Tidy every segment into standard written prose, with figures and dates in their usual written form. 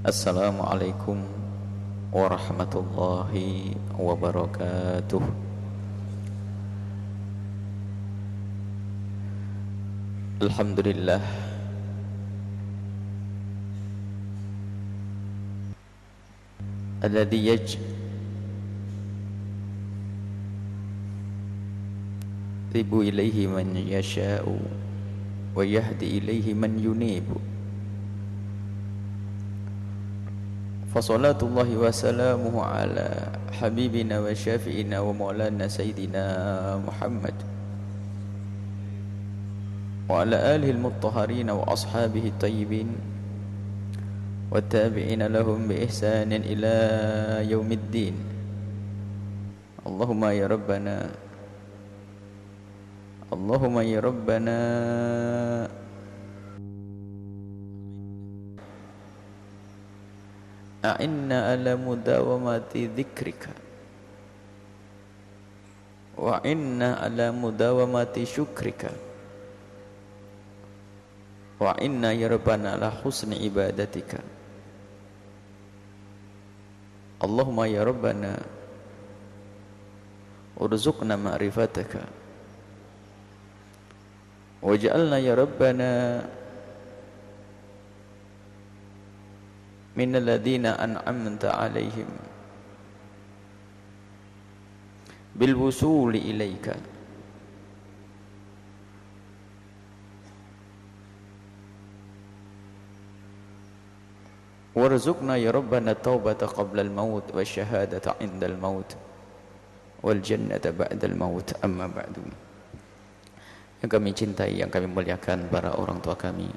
Assalamualaikum warahmatullahi wabarakatuh. Alhamdulillah alladzi yajribu ilaihi man yasha'u wa yahdi ilaihi man yunibu. Fasalatullahi wa salamuhu ala habibina wa syafi'ina wa maulana sayyidina Muhammad wa ala alihi al-muttahharina wa ashabihi tayyibin wa tabi'ina lahum bi ihsanin ila yaumiddin. Allahumma ya Rabbana Allahumma ya Rabbana a'inna ala mudawamati dzikrika wa inna ala mudawamati syukrika wa inna ya Rabbana ala husni ibadatika. Allahumma ya Rabbana urzuqna ma'rifataka waj'alna ya Rabbana minal ladzina an'amta 'alaihim bil wusuli ilaika. Warzuqna ya Rabbana taubata qabla al-maut wa syahadata 'inda al-maut wal jannata ba'da al-maut. Amma ba'du. Yang kami cintai, yang kami muliakan para orang tua kami,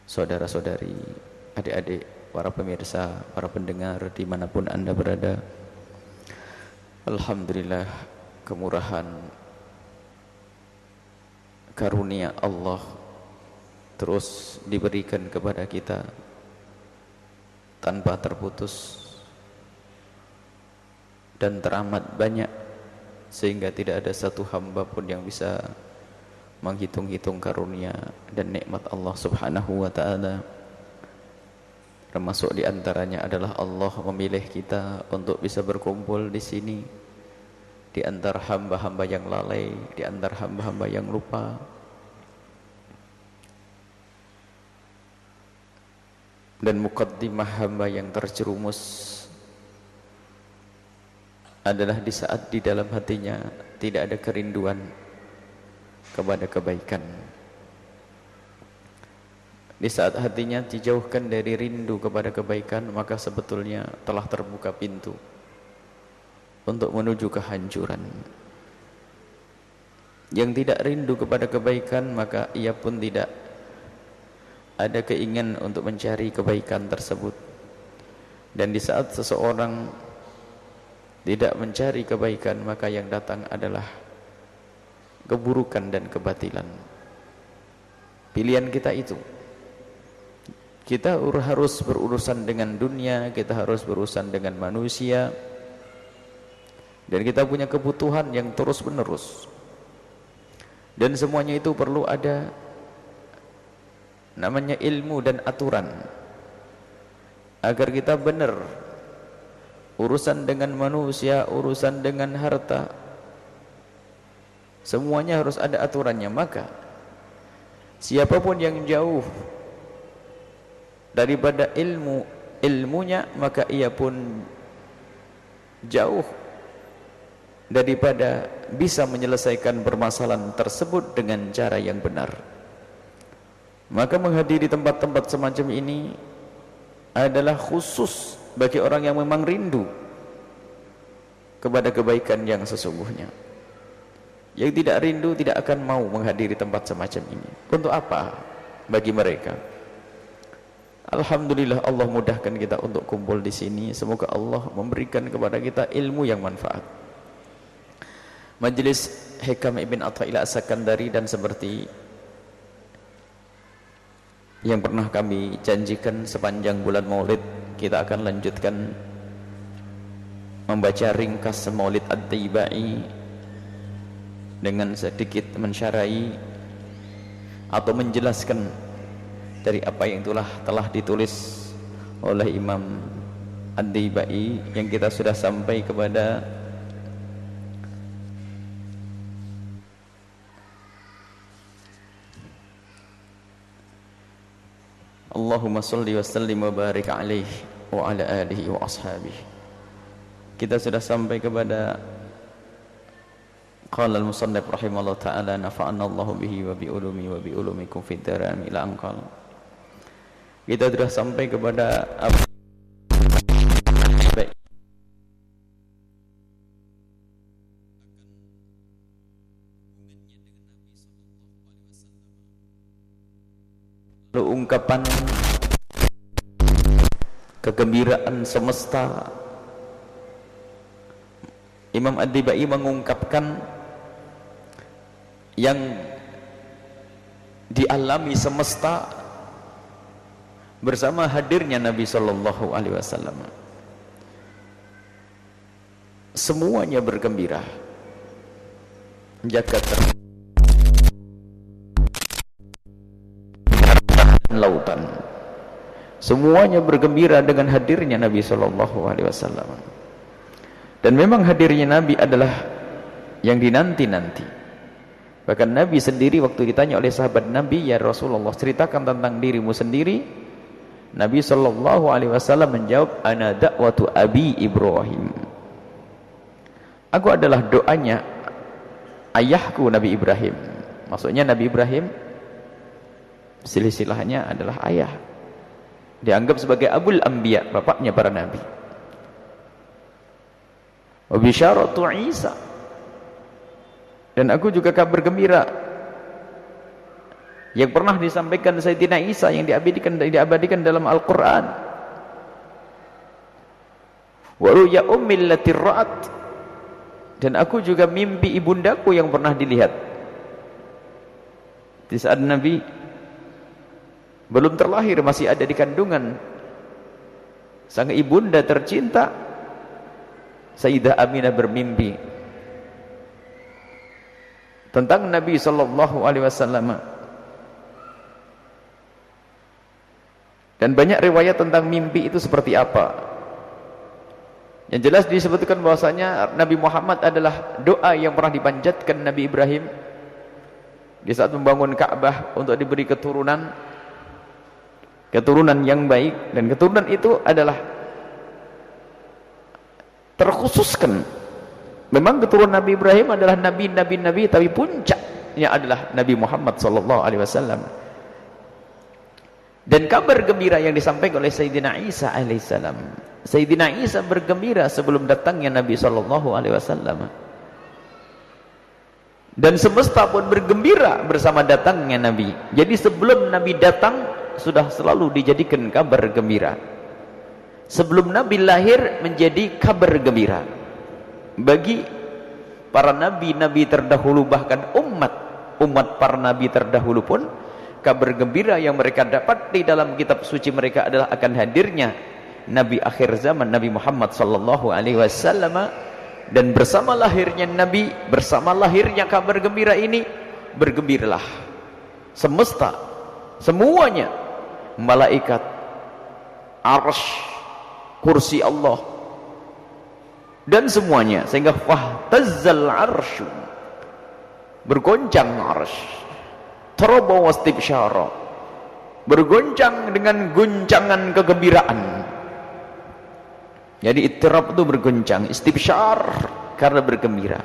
saudara-saudari, adik-adik, para pemirsa, para pendengar dimanapun anda berada. Alhamdulillah, kemurahan karunia Allah terus diberikan kepada kita tanpa terputus dan teramat banyak, sehingga tidak ada satu hamba pun yang bisa menghitung-hitung karunia dan nikmat Allah subhanahu wa ta'ala. Termasuk diantaranya adalah Allah memilih kita untuk bisa berkumpul di sini, di antara hamba-hamba yang lalai, di antara hamba-hamba yang lupa. Dan muqaddimah hamba yang terjerumus adalah di saat di dalam hatinya tidak ada kerinduan kepada kebaikan. Di saat hatinya dijauhkan dari rindu kepada kebaikan, maka sebetulnya telah terbuka pintu untuk menuju kehancuran. Yang tidak rindu kepada kebaikan, maka ia pun tidak ada keinginan untuk mencari kebaikan tersebut. Dan di saat seseorang tidak mencari kebaikan, maka yang datang adalah keburukan dan kebatilan. Pilihan kita itu, kita harus berurusan dengan dunia, kita harus berurusan dengan manusia, dan kita punya kebutuhan yang terus menerus, dan semuanya itu perlu ada namanya ilmu dan aturan agar kita benar. Urusan dengan manusia, urusan dengan harta, semuanya harus ada aturannya. Maka siapapun yang jauh daripada ilmunya, maka ia pun jauh daripada bisa menyelesaikan permasalahan tersebut dengan cara yang benar. Maka menghadiri tempat-tempat semacam ini adalah khusus bagi orang yang memang rindu kepada kebaikan yang sesungguhnya. Yang tidak rindu tidak akan mau menghadiri tempat semacam ini. Untuk apa bagi mereka? Alhamdulillah, Allah mudahkan kita untuk kumpul di sini. Semoga Allah memberikan kepada kita ilmu yang manfaat. Majelis Hikam Ibn Athaillah As-Sakandari, dan seperti yang pernah kami janjikan sepanjang bulan Maulid, kita akan lanjutkan membaca ringkas Maulid At-Taibai dengan sedikit mensyarahi atau menjelaskan dari apa yang telah ditulis oleh Imam Ad-Dibai yang kita sudah sampai kepada Allahumma salli wa sallim wa barik alaihi wa ala alihi wa ashabihi. Kita sudah sampai kepada qala al-musannif rahimahullah ta'ala nafa'anna Allahu bihi wa bi ulumi wa bi ulumikum fid daran ila anqal. Kita sudah sampai kepada ungkapan kegembiraan semesta. Imam Ad-Dibai mengungkapkan yang dialami semesta bersama hadirnya Nabi sallallahu alaihi wasallam. Semuanya bergembira. Jagat lautan. Semuanya bergembira dengan hadirnya Nabi sallallahu alaihi wasallam. Dan memang hadirnya Nabi adalah yang dinanti-nanti. Bahkan Nabi sendiri waktu ditanya oleh sahabat Nabi, "Ya Rasulullah, ceritakan tentang dirimu sendiri." Nabi sallallahu alaihi wasallam menjawab, "Ana da'watu Abi Ibrahim." Aku adalah doanya ayahku Nabi Ibrahim. Maksudnya Nabi Ibrahim silsilahnya adalah ayah. Dianggap sebagai Abul Anbiya, bapaknya para nabi. Wa bisyaratu Isa. Dan aku juga kabar gembira yang pernah disampaikan Sayyidina Isa yang diabadikan dalam Al-Qur'an. Wa ruya ummil lati ra'at. Dan aku juga mimpi ibundaku yang pernah dilihat. Di saat Nabi belum terlahir, masih ada di kandungan, sang ibunda tercinta Sayyidah Aminah bermimpi tentang Nabi sallallahu alaihi wasallam. Dan banyak riwayat tentang mimpi itu seperti apa. Yang jelas disebutkan bahwasanya Nabi Muhammad adalah doa yang pernah dipanjatkan Nabi Ibrahim di saat membangun Ka'bah untuk diberi keturunan yang baik. Dan keturunan itu adalah terkhususkan. Memang keturunan Nabi Ibrahim adalah nabi, tapi puncaknya adalah Nabi Muhammad sallallahu alaihi wasallam. Dan kabar gembira yang disampaikan oleh Sayyidina Isa alaihissalam. Sayyidina Isa bergembira sebelum datangnya Nabi sallallahu alaihi wasallam. Dan semesta pun bergembira bersama datangnya Nabi. Jadi sebelum Nabi datang sudah selalu dijadikan kabar gembira. Sebelum Nabi lahir menjadi kabar gembira bagi para nabi-nabi terdahulu, bahkan umat para nabi terdahulu pun kabar gembira yang mereka dapat di dalam kitab suci mereka adalah akan hadirnya Nabi akhir zaman, Nabi Muhammad sallallahu alaihi wasallam. Dan bersama lahirnya Nabi, bersama lahirnya kabar gembira ini, bergembiralah semesta, semuanya, malaikat, arsy, kursi Allah, dan semuanya, sehingga fahtazzal arsyu, bergoncang arsy, taraba wastibsyara, bergoncang dengan guncangan kegembiraan. Jadi ittirab itu bergoncang, istibsyar karena bergembira.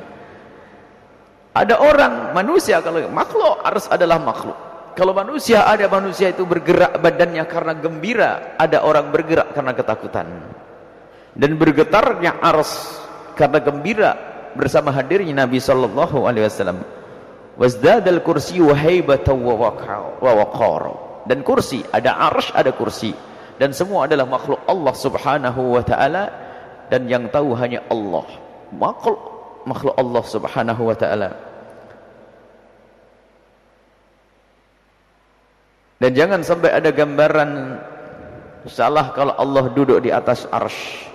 Ada orang manusia, kalau makhluk arsy adalah makhluk. Kalau manusia, ada manusia itu bergerak badannya karena gembira, ada orang bergerak karena ketakutan. Dan bergetarnya arsy karena gembira bersama hadirnya Nabi sallallahu alaihi wasallam. Wazdadal kursiyyu haibatan wa waqara. Dan kursi, ada arsy, ada kursi, dan semua adalah makhluk Allah subhanahu wa ta'ala, dan yang tahu hanya Allah, makhluk Allah subhanahu wa ta'ala. Dan jangan sampai ada gambaran salah kalau Allah duduk di atas arsy.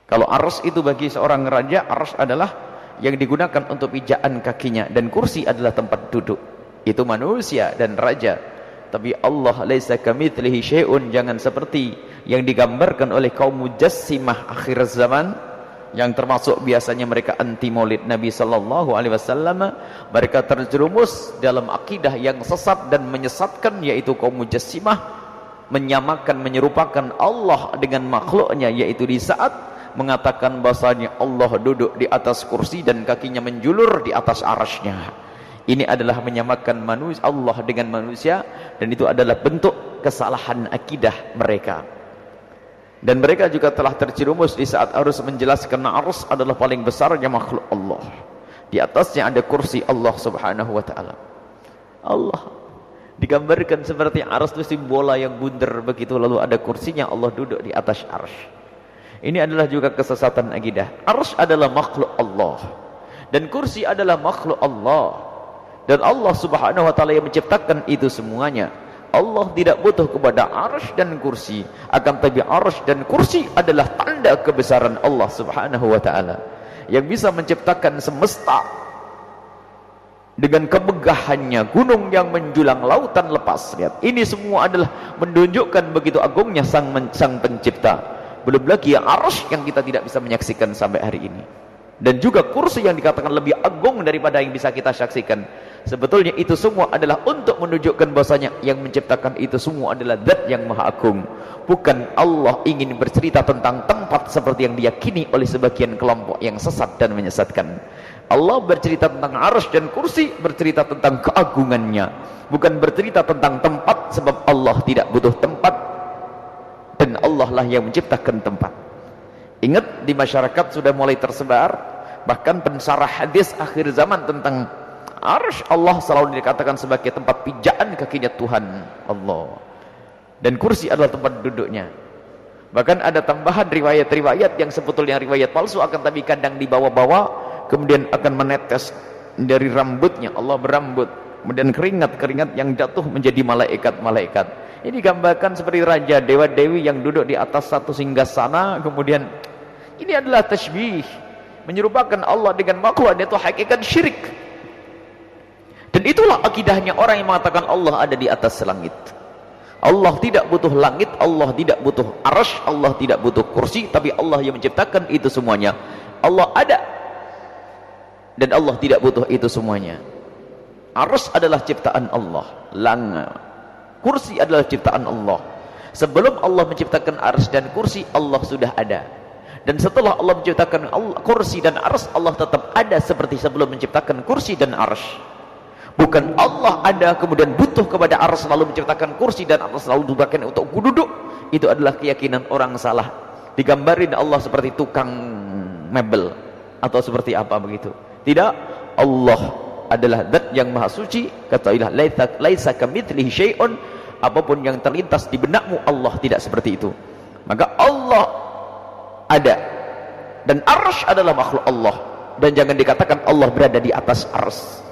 Kalau arsy itu bagi seorang raja, arsy adalah yang digunakan untuk pijaan kakinya, dan kursi adalah tempat duduk. itu manusia dan raja. Tapi Allah laisa kamitslihi syai'un, jangan seperti yang digambarkan oleh kaum mujassimah akhir zaman, yang termasuk biasanya mereka anti maulid Nabi sallallahu alaihi wasallam. Mereka terjerumus dalam akidah yang sesat dan menyesatkan, yaitu kaum mujassimah menyamakan, menyerupakan Allah dengan makhluknya, yaitu di saat mengatakan bahasanya Allah duduk di atas kursi dan kakinya menjulur di atas arasy-Nya. Ini adalah menyamakan manusia Allah dengan manusia, dan itu adalah bentuk kesalahan akidah mereka. Dan mereka juga telah terjerumus di saat harus menjelaskan arus adalah paling besarnya makhluk Allah. Di atasnya ada kursi Allah subhanahu wa ta'ala. Allah digambarkan seperti arus itu bola yang bundar begitu, lalu ada kursinya, Allah duduk di atas arsh. Ini adalah juga kesesatan akidah. Arsh adalah makhluk Allah, dan kursi adalah makhluk Allah. Dan Allah subhanahu wa ta'ala yang menciptakan itu semuanya. Allah tidak butuh kepada arsh dan kursi, akan tapi arsh dan kursi adalah tanda kebesaran Allah subhanahu wa ta'ala, yang bisa menciptakan semesta dengan kemegahannya, gunung yang menjulang, lautan lepas. Lihat, ini semua adalah menunjukkan begitu agungnya sang pencipta. Belum lagi arsh yang kita tidak bisa menyaksikan sampai hari ini, dan juga kursi yang dikatakan lebih agung daripada yang bisa kita saksikan. Sebetulnya itu semua adalah untuk menunjukkan bahasanya yang menciptakan itu semua adalah zat yang maha agung. Bukan Allah ingin bercerita tentang tempat seperti yang diyakini oleh sebagian kelompok yang sesat dan menyesatkan. Allah bercerita tentang arsh dan kursi, bercerita tentang keagungannya, bukan bercerita tentang tempat, sebab Allah tidak butuh tempat, dan Allah lah yang menciptakan tempat. Ingat, di masyarakat sudah mulai tersebar, bahkan pensarah hadis akhir zaman tentang arsh Allah selalu dikatakan sebagai tempat pijaan kakinya Tuhan Allah, dan kursi adalah tempat duduknya. Bahkan ada tambahan riwayat-riwayat yang sebetulnya riwayat palsu, akan tapi kadang dibawa-bawa, kemudian akan menetes dari rambutnya. Allah berambut, kemudian keringat-keringat yang jatuh menjadi malaikat-malaikat. Ini digambarkan seperti raja, dewa-dewi yang duduk di atas satu singgasana. Kemudian ini adalah tasbih, menyerupakan Allah dengan makhluk, itu hakikat syirik. Dan itulah akidahnya orang yang mengatakan Allah ada di atas langit. Allah tidak butuh langit, Allah tidak butuh arsh, Allah tidak butuh kursi, tapi Allah yang menciptakan itu semuanya. Allah ada, dan Allah tidak butuh itu semuanya. Arsh adalah ciptaan Allah, kursi adalah ciptaan Allah. Sebelum Allah menciptakan arsh dan kursi, Allah sudah ada. Dan setelah Allah menciptakan kursi dan arsh, Allah tetap ada seperti sebelum menciptakan kursi dan arsh. Bukan Allah ada kemudian butuh kepada arsh lalu menciptakan kursi dan arsh lalu dudukkan untuk duduk. Itu adalah keyakinan orang salah. Digambarin Allah seperti tukang mebel atau seperti apa begitu. Tidak, Allah adalah zat yang maha suci. Katailah laisa kamitslihi syai'un, apapun yang terlintas di benakmu Allah tidak seperti itu. Maka Allah ada, dan arsh adalah makhluk Allah, dan jangan dikatakan Allah berada di atas arsh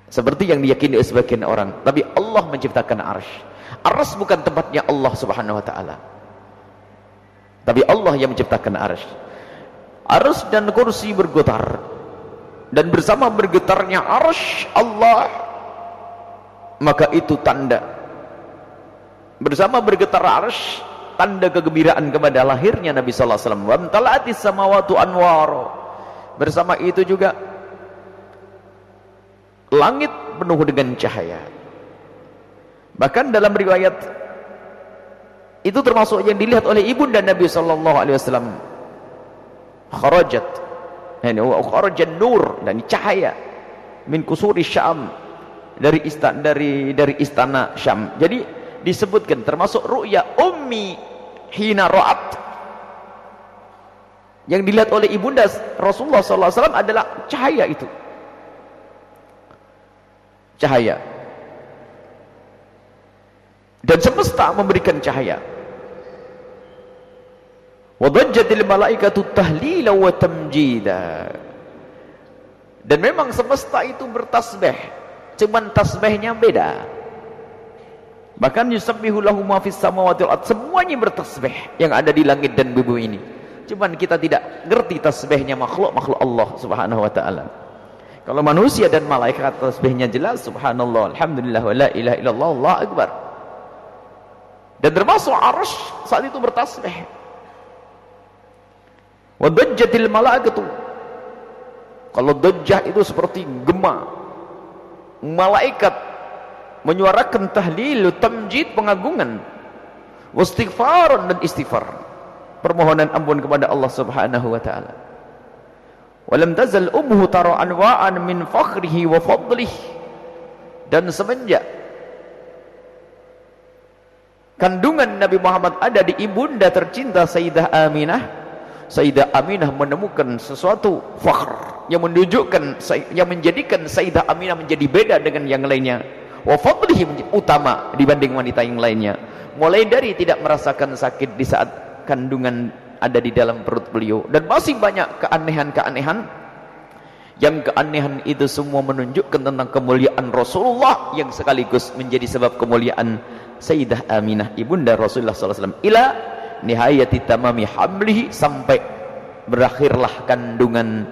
seperti yang diyakini oleh sebagian orang. Tapi Allah menciptakan arsh. Arsh bukan tempatnya Allah subhanahu wa ta'ala, tapi Allah yang menciptakan arsh. Arsh dan kursi bergetar, dan bersama bergetarnya arsh Allah, maka itu tanda, bersama bergetar arsh, tanda kegembiraan kepada lahirnya Nabi sallallahu alaihi wasallam. Wa tala'atis samawati anwar. Bersama itu juga langit penuh dengan cahaya. Bahkan dalam riwayat itu termasuk yang dilihat oleh ibunda Nabi sallallahu alaihi wasallam, kharajat, yani kharajan nur, dan cahaya min kusuri Syam, dari istana Syam. Jadi disebutkan termasuk ru'ya ummi hina ra'at, yang dilihat oleh ibunda Rasulullah sallallahu alaihi wasallam adalah cahaya itu. Cahaya, dan semesta memberikan cahaya. Wadajjatil malaikatu tahlila wa tamjida. Dan memang semesta itu bertasbih, cuman tasbihnya beda. Bahkan yusabbihu lahu ma fis samawati wal ardh, semuanya bertasbih yang ada di langit dan bumi ini. Cuman kita tidak ngerti tasbihnya makhluk Allah subhanahu wa ta'ala. Kalau manusia dan malaikat tasbihnya jelas, subhanallah, alhamdulillah, wa la ilaha illallah, Allahu akbar. Dan termasuk arsy saat itu bertasbih. Wa dajjatil malaikatu. Kalau dajjah itu seperti gema. Malaikat menyuarakan tahlil, tamjid, pengagungan, wastighfar dan istighfar. Permohonan ampun kepada Allah Subhanahu wa taala. Walam tazal ummuhu tara anwa'an min fakhrihi wa fadlihi. Dan semenjak kandungan Nabi Muhammad ada di ibunda tercinta Sayyidah Aminah, Sayyidah Aminah menemukan sesuatu fakhr yang menunjukkan, yang menjadikan Sayyidah Aminah menjadi beda dengan yang lainnya, wa fadlihi, menjadi utama dibanding wanita yang lainnya. Mulai dari tidak merasakan sakit di saat kandungan ada di dalam perut beliau, dan masih banyak keanehan-keanehan, yang keanehan itu semua menunjukkan tentang kemuliaan Rasulullah yang sekaligus menjadi sebab kemuliaan Sayyidah Aminah ibunda Rasulullah SAW. Ila nihayati tamami hamlihi, sampai berakhirlah kandungan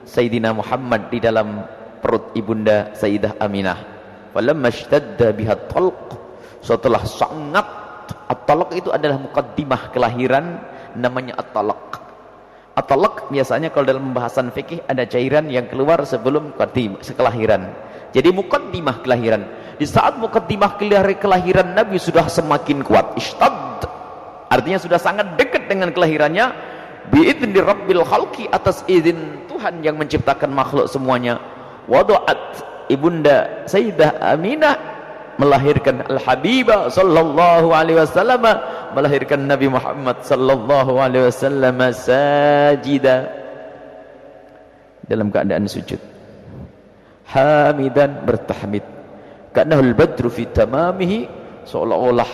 Sayyidina Muhammad di dalam perut ibunda Sayyidah Aminah. Falamma ishtadda biha talq, setelah sangat, at-talaq itu adalah muqaddimah kelahiran, namanya at-talaq. At-talaq biasanya kalau dalam pembahasan fikih ada cairan yang keluar sebelum kelahiran. Jadi muqaddimah kelahiran. Di saat muqaddimah kelahiran Nabi sudah semakin kuat, ishtad, artinya sudah sangat dekat dengan kelahirannya, bi'idni rabbil khalqi, atas izin Tuhan yang menciptakan makhluk semuanya. Wada'at, ibunda Sayyidah Aminah melahirkan Al-Habibah sallallahu alaihi wasallam, melahirkan Nabi Muhammad sallallahu alaihi wasallam sajida, dalam keadaan sujud, hamidan, bertahmid, kanahul badru fi tamamihi, seolah-olah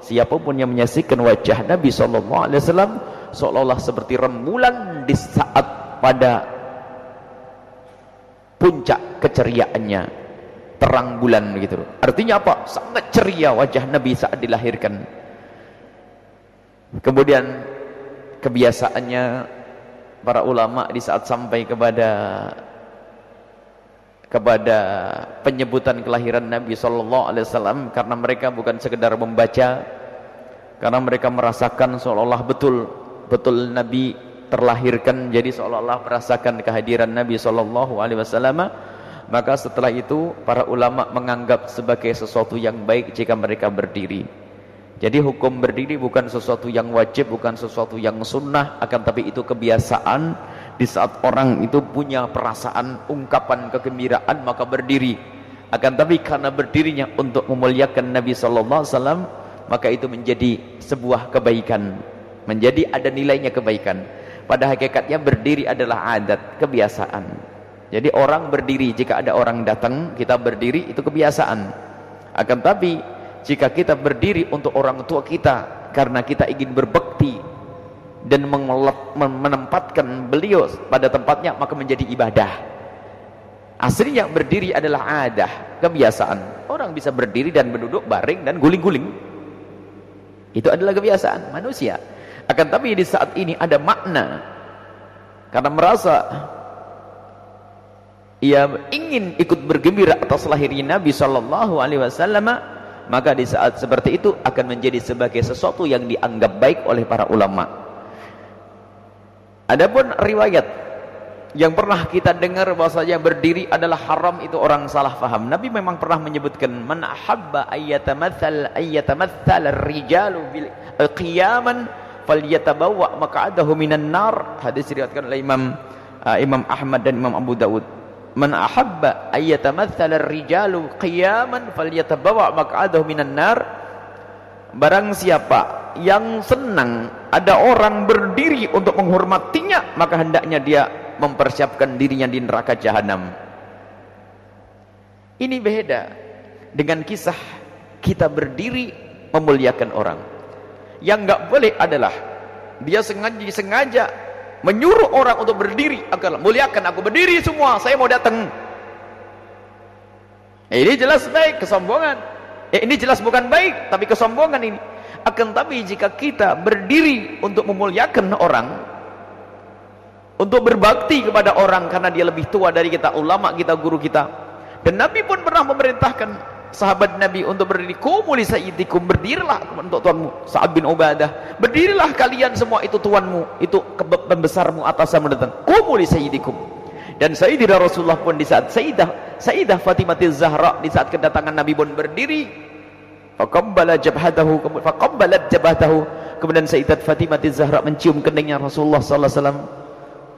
siapapun yang menyaksikan wajah Nabi sallallahu alaihi wasallam seolah-olah seperti rembulan di saat pada puncak keceriaannya, terang bulan begitu. Artinya apa? Sangat ceria wajah Nabi saat dilahirkan. Kemudian kebiasaannya para ulama di saat sampai kepada penyebutan kelahiran Nabi sallallahu alaihi wasallam, karena mereka bukan sekedar membaca, karena mereka merasakan seolah-olah betul Nabi terlahirkan, jadi seolah-olah merasakan kehadiran Nabi sallallahu alaihi wasallam. Maka setelah itu para ulama menganggap sebagai sesuatu yang baik jika mereka berdiri. Jadi hukum berdiri bukan sesuatu yang wajib, bukan sesuatu yang sunnah, akan tapi itu kebiasaan. Di saat orang itu punya perasaan ungkapan kegembiraan maka berdiri. Akan tapi karena berdirinya untuk memuliakan Nabi sallallahu alaihi wasallam, maka itu menjadi sebuah kebaikan, menjadi ada nilainya kebaikan. Pada hakikatnya berdiri adalah adat, kebiasaan. Jadi orang berdiri, jika ada orang datang kita berdiri, itu kebiasaan. Akan tapi jika kita berdiri untuk orang tua kita karena kita ingin berbakti dan menempatkan beliau pada tempatnya, maka menjadi ibadah. Aslinya berdiri adalah adah, kebiasaan. Orang bisa berdiri dan berduduk, baring dan guling-guling, itu adalah kebiasaan manusia. Akan tapi di saat ini ada makna, karena merasa ia ingin ikut bergembira atas lahirnya Nabi sallallahu alaihi wasallam, maka di saat seperti itu akan menjadi sebagai sesuatu yang dianggap baik oleh para ulama. Adapun riwayat yang pernah kita dengar bahwasanya berdiri adalah haram, itu orang salah faham. Nabi memang pernah menyebutkan, man ahabba ayyatamathal ar-rijalu bil qiyaman falyatabawwa maq'adahu minan nar. Hadis diriwayatkan oleh Imam Ahmad dan Imam Abu Dawud. Man ahabba ayyatamathal ar-rijalu qiyaman falyatabawa maq'adahu minan nar. Barang siapa yang senang ada orang berdiri untuk menghormatinya, maka hendaknya dia mempersiapkan dirinya di neraka jahanam. Ini beda dengan kisah kita berdiri memuliakan orang. Yang enggak boleh adalah dia sengaja menyuruh orang untuk berdiri agar muliakan aku, berdiri semua, saya mau datang. Ini jelas baik, kesombongan. Ini jelas bukan baik, tapi kesombongan ini. Akan tapi jika kita berdiri untuk memuliakan orang, untuk berbakti kepada orang karena dia lebih tua dari kita, ulama kita, guru kita. Dan Nabi pun pernah memerintahkan sahabat Nabi untuk berdiri, qumu li sayyidikum, berdirilah untuk tuanmu. Sa'ad bin Ubadah, berdirilah kalian semua, itu tuanmu, itu pembesarmu, atasanmu datang, qumu li sayyidikum. Dan Sayyidina Rasulullah pun di saat Sayyidah Fatimah Zahra, di saat kedatangan Nabi pun berdiri, faqabbala jabhatahu, faqabbalat jabhatahu, kemudian Sayyidat Fatimah Zahra mencium keningnya Rasulullah sallallahu alaihi wasallam,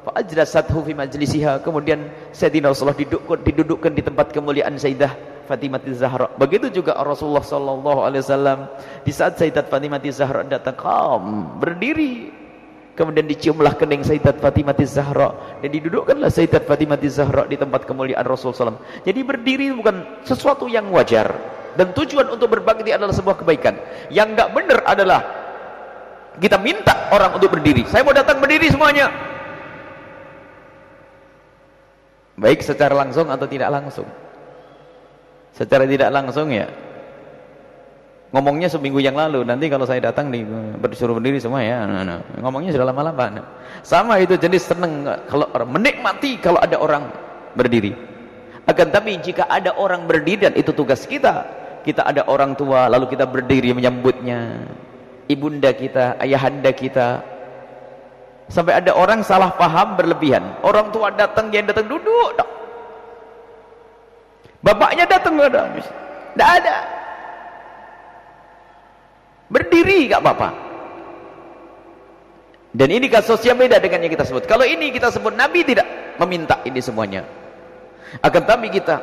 fa ajlasathu fi majlisiha, kemudian Sayyidina Rasulullah didudukkan di tempat kemuliaan Sayyidah Fatimah Zahra. Begitu juga Rasulullah sallallahu alaihi wasallam di saat Sayyidat Fatimah Zahra datang, berdiri, kemudian diciumlah kening Sayyidat Fatimah Zahra dan didudukkanlah Sayyidat Fatimah Zahra di tempat kemuliaan Rasulullah SAW. Jadi berdiri bukan sesuatu yang wajar, dan tujuan untuk berbakti adalah sebuah kebaikan. Yang enggak benar adalah kita minta orang untuk berdiri. Saya mau datang berdiri semuanya, baik secara langsung atau tidak langsung. Secara tidak langsung ya ngomongnya seminggu yang lalu, nanti kalau saya datang disuruh berdiri semua ya, ngomongnya sudah lama-lama. Sama itu, jadi seneng kalau menikmati kalau ada orang berdiri. Akan tapi jika ada orang berdiri, dan itu tugas kita, kita ada orang tua lalu kita berdiri menyambutnya, ibunda kita, ayahanda kita, sampai ada orang salah paham berlebihan. Orang tua datang, dia datang duduk, bapaknya datang tidak ada, berdiri gak apa-apa. Dan ini kasusnya beda dengan yang kita sebut. Kalau ini kita sebut, Nabi tidak meminta ini semuanya. Akan tapi kita,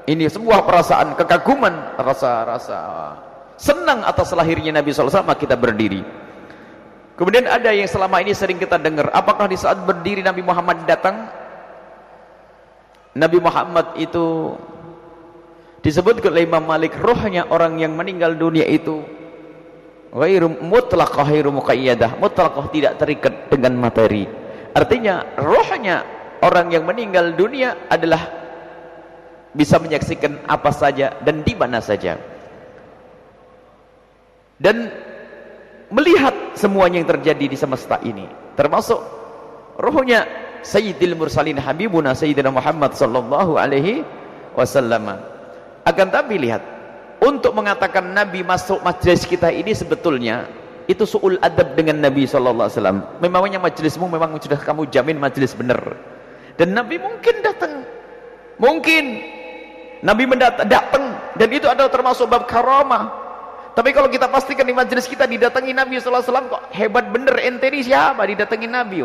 ini sebuah perasaan kekaguman, rasa senang atas lahirnya Nabi SAW, maka kita berdiri. Kemudian ada yang selama ini sering kita dengar, apakah di saat berdiri Nabi Muhammad datang, Nabi Muhammad itu disebut oleh Imam Malik, rohnya orang yang meninggal dunia itu ghairu mutlaqah, ghairu muqayyadah, mutlaqah, tidak terikat dengan materi. Artinya rohnya orang yang meninggal dunia adalah bisa menyaksikan apa saja dan di mana saja, dan melihat semuanya yang terjadi di semesta ini, termasuk rohnya Sayyidil Mursalin Habibuna Sayyidina Muhammad sallallahu alaihi wasallam. Akan tapi lihat, untuk mengatakan Nabi masuk majlis kita ini sebetulnya itu su'ul adab dengan Nabi sallallahu alaihi wasallam. Memangnya majlismu memang sudah kamu jamin majlis benar. Dan Nabi mungkin datang, mungkin Nabi datang, dan itu adalah termasuk bab karamah. Tapi kalau kita pastikan di majlis kita didatangi Nabi sallallahu alaihi wasallam, kok hebat bener, ente ini siapa didatangi Nabi?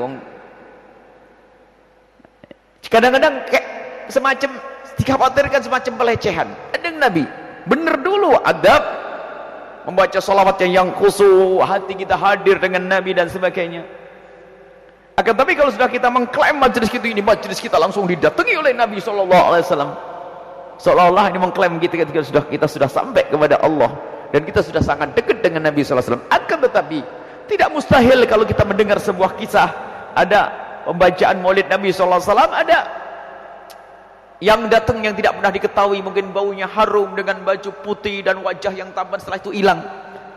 Kadang-kadang kayak semacam dikhawatirkan semacam pelecehan. Ada Nabi benar dulu adab, membaca salawat yang khusyuk, hati kita hadir dengan Nabi dan sebagainya. Akan tapi kalau sudah kita mengklaim majlis kita ini, majlis kita langsung didatangi oleh Nabi SAW, seolah-olah ini mengklaim kita sudah sampai kepada Allah dan kita sudah sangat dekat dengan Nabi SAW. Akan tetapi tidak mustahil kalau kita mendengar sebuah kisah, ada pembacaan maulid Nabi SAW, ada yang datang yang tidak pernah diketahui, mungkin baunya harum dengan baju putih dan wajah yang tampan, setelah itu hilang.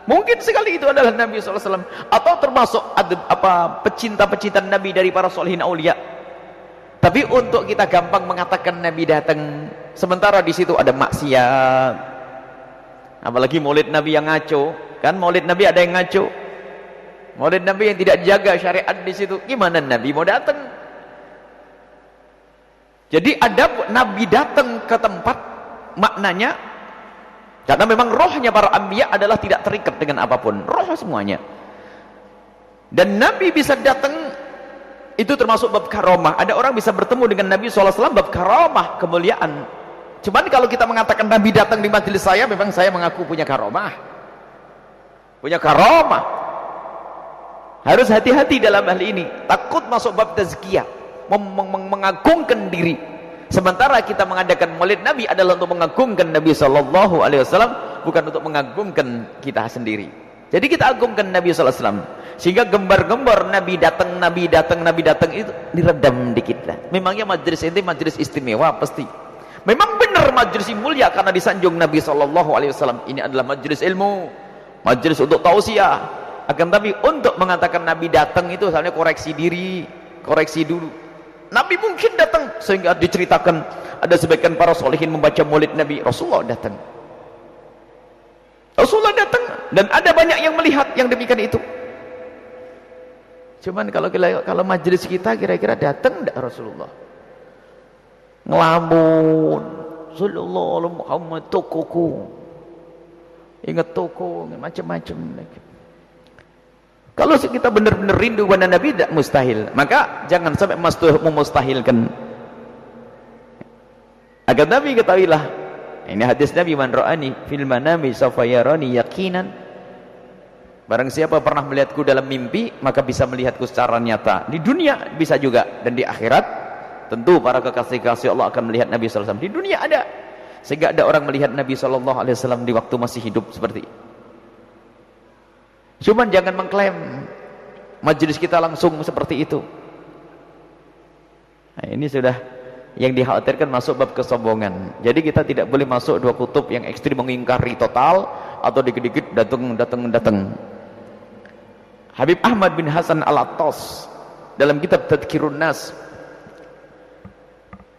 Mungkin sekali itu adalah Nabi SAW, atau termasuk pecinta-pecinta Nabi dari para solihin aulia. Tapi untuk kita gampang mengatakan Nabi datang, sementara di situ ada maksiat, apalagi maulid Nabi yang ngaco, kan maulid Nabi ada yang ngaco, maulid Nabi yang tidak jaga syariat di situ, gimana Nabi mau datang? Jadi adab Nabi datang ke tempat, maknanya karena memang rohnya para anbiya adalah tidak terikat dengan apapun, roh semuanya. Dan Nabi bisa datang, itu termasuk bab karamah. Ada orang bisa bertemu dengan Nabi SAW, bab karamah, kemuliaan. Cuman kalau kita mengatakan Nabi datang di majelis saya, memang saya mengaku punya karamah, punya karamah. Harus hati-hati dalam hal ini, takut masuk bab tazkiyah, mengagungkan diri. Sementara kita mengadakan maulid Nabi adalah untuk mengagungkan Nabi sallallahu alaihi wasallam, bukan untuk mengagungkan kita sendiri. Jadi kita agungkan Nabi sallallahu alaihi wasallam, sehingga gembar-gembar Nabi datang, Nabi datang, Nabi datang itu diredam dikit lah. Memangnya majlis ini majlis istimewa pasti. Memang benar majlis mulia karena disanjung Nabi sallallahu alaihi wasallam. Ini adalah majlis ilmu, majlis untuk tausiah. Akan tapi untuk mengatakan Nabi datang itu sebenarnya koreksi diri. koreksi dulu. Nabi mungkin datang, sehingga diceritakan ada sebagian para solehin membaca maulid Nabi. Rasulullah datang, Rasulullah datang, dan ada banyak yang melihat yang demikian itu. Cuman kalau majelis kita kira-kira datang enggak Rasulullah? Ngelamun, sallallahu alaihi Muhammad tokoku, ingat toko, macam-macam. Kalau kita benar-benar rindu pada Nabi, tidak mustahil. Maka jangan sampai memustahilkan. Agar Nabi ketahuilah, ini hadis Nabi, man ra'ani fil manami sawfa yarani yaqinan. Barang siapa pernah melihatku dalam mimpi, maka bisa melihatku secara nyata. Di dunia bisa juga, dan di akhirat tentu para kekasih-kekasih Allah akan melihat Nabi SAW. Di dunia ada, sehingga ada orang melihat Nabi SAW di waktu masih hidup seperti itu. Cuman jangan mengklaim majelis kita langsung seperti itu. Nah, ini sudah yang dikhawatirkan masuk bab kesombongan. Jadi kita tidak boleh masuk dua kutub yang ekstrim, mengingkari total atau dikit-dikit datang. Habib Ahmad bin Hasan Al-Attas dalam kitab Tadhkirun Nas,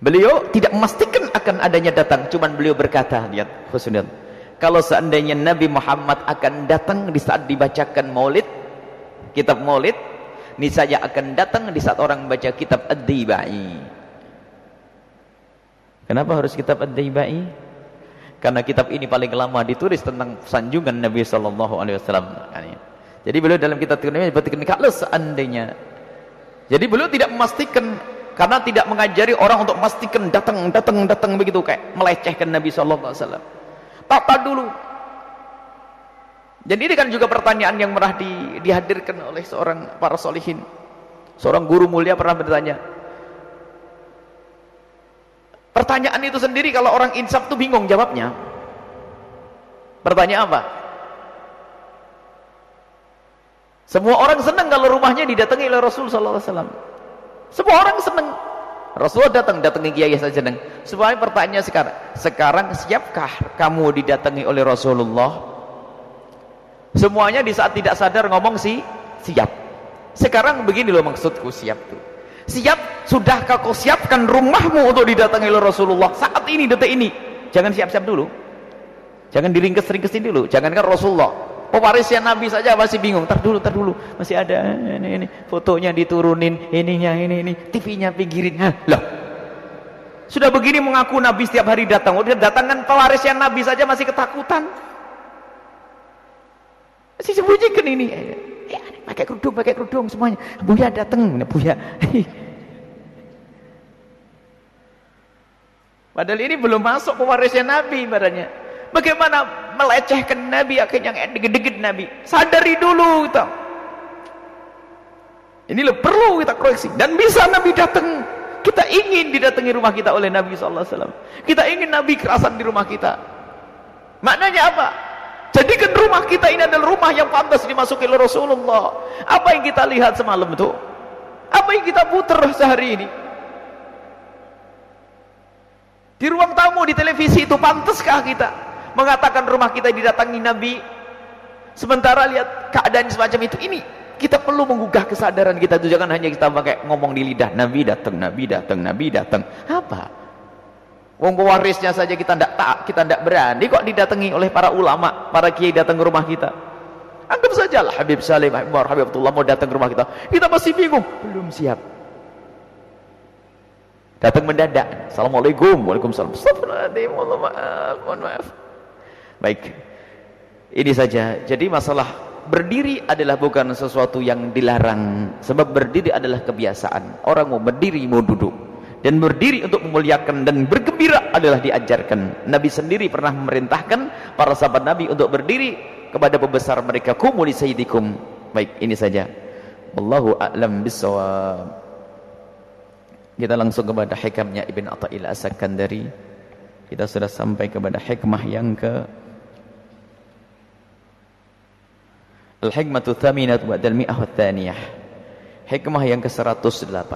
beliau tidak memastikan akan adanya datang, cuman beliau berkata, lihat Husnul, kalau seandainya Nabi Muhammad akan datang di saat dibacakan maulid, kitab maulid, niscaya akan datang di saat orang membaca kitab Ad-Dibai. Kenapa harus kitab Ad-Dibai? Karena kitab ini paling lama ditulis tentang sanjungan Nabi SAW. Jadi beliau dalam kitab ini kalau seandainya, jadi beliau tidak memastikan, karena tidak mengajari orang untuk memastikan datang begitu, kayak melecehkan Nabi SAW. Tata dulu. Dan ini kan juga pertanyaan yang pernah dihadirkan oleh seorang para solihin. Seorang guru mulia pernah bertanya. Pertanyaan itu sendiri kalau orang insaf tuh bingung jawabnya. Pertanyaan apa? Semua orang senang kalau rumahnya didatangi oleh Rasul sallallahu alaihi wasallam. Semua orang senang. Rasulullah datangi kiai saja senang. Supaya pertanyaan sekarang siapkah kamu didatangi oleh Rasulullah? Semuanya di saat tidak sadar ngomong siap. Sekarang begini loh maksudku siap tuh. Siap, sudahkah kau siapkan rumahmu untuk didatangi oleh Rasulullah saat ini, detik ini? Jangan siap-siap dulu. Jangan diringkes-ringkesin dulu. Jangankan Rasulullah, pewarisnya Nabi saja masih bingung. Tar dulu, masih ada ini fotonya diturunin, ininya ini, TV-nya pinggirin. Loh. Sudah begini mengaku Nabi setiap hari datang. Udah datangkan pewarisnya Nabi saja masih ketakutan. Masih sembunyikan ini. Pakai kerudung semuanya. Buya datang, Buya. Padahal ini belum masuk pewarisnya Nabi badannya. Bagaimana melecehkan Nabi, akhirnya degit-degit Nabi. Sadari dulu kita. Ini perlu kita koreksi. Dan bisa Nabi datang. Kita ingin didatangi rumah kita oleh Nabi SAW. Kita ingin Nabi kerasan di rumah kita. Maknanya apa? Jadikan rumah kita ini adalah rumah yang pantas dimasuki oleh Rasulullah. Apa yang kita lihat semalam itu? Apa yang kita putar sehari ini? Di ruang tamu, di televisi itu pantaskah kita mengatakan rumah kita didatangi Nabi? Sementara lihat keadaan semacam itu. Ini kita perlu menggugah kesadaran kita itu. Jangan hanya kita pakai ngomong di lidah, Nabi datang, Nabi datang, Nabi datang. Apa? Wong pewarisnya saja kita tidak berani kok didatangi oleh para ulama, para kiai datang ke rumah kita. Anggap sajalah Habib Salim, Habib Abdullah mau datang ke rumah kita. Kita masih bingung, belum siap. Datang mendadak. Assalamualaikum, waalaikumsalam. Astagfirullahaladzim, mohon maaf. Baik, ini saja. Jadi masalah berdiri adalah bukan sesuatu yang dilarang. Sebab berdiri adalah kebiasaan. Orang mau berdiri, mau duduk. Dan berdiri untuk memuliakan dan bergembira adalah diajarkan. Nabi sendiri pernah memerintahkan para sahabat Nabi untuk berdiri kepada pembesar mereka. Qumu li sayyidikum. Baik, ini saja. Wallahu a'lam bissawab. Kita langsung kepada hikamnya Ibn Atha'il As-Sakandari. Kita sudah sampai kepada hikmah yang ke Al-hikmatu thaminatu ba'dal mi'ah wa thaniyah. Hikmah yang ke-108.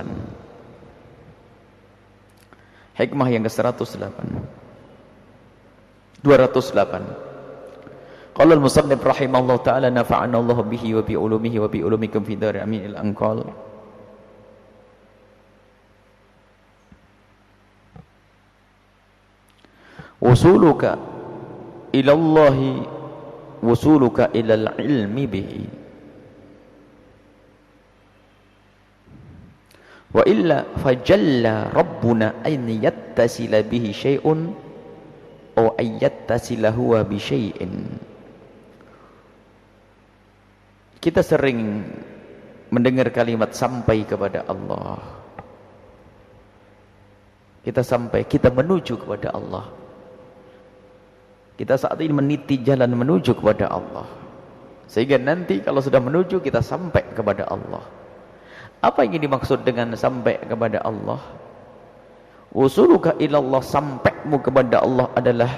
Hikmah yang ke-108. 208. Qala al-musannif rahimahullah ta'ala nafa'ana Allah bihi wa bi ulumihi wa bi ulumikum fi dar amin al-anqal. usuluka ilallahi wusuluka ilal ilmi bihi. Wa illa fajalla rabbuna an yattasila bihi syai'un aw ayyattasila huwa bi syai'in. Kita sering mendengar kalimat sampai kepada Allah. Kita menuju kepada Allah. Kita saat ini meniti jalan menuju kepada Allah. Sehingga nanti kalau sudah menuju kita sampai kepada Allah. Apa yang dimaksud dengan sampai kepada Allah? Usuluka ilallah, sampaimu kepada Allah adalah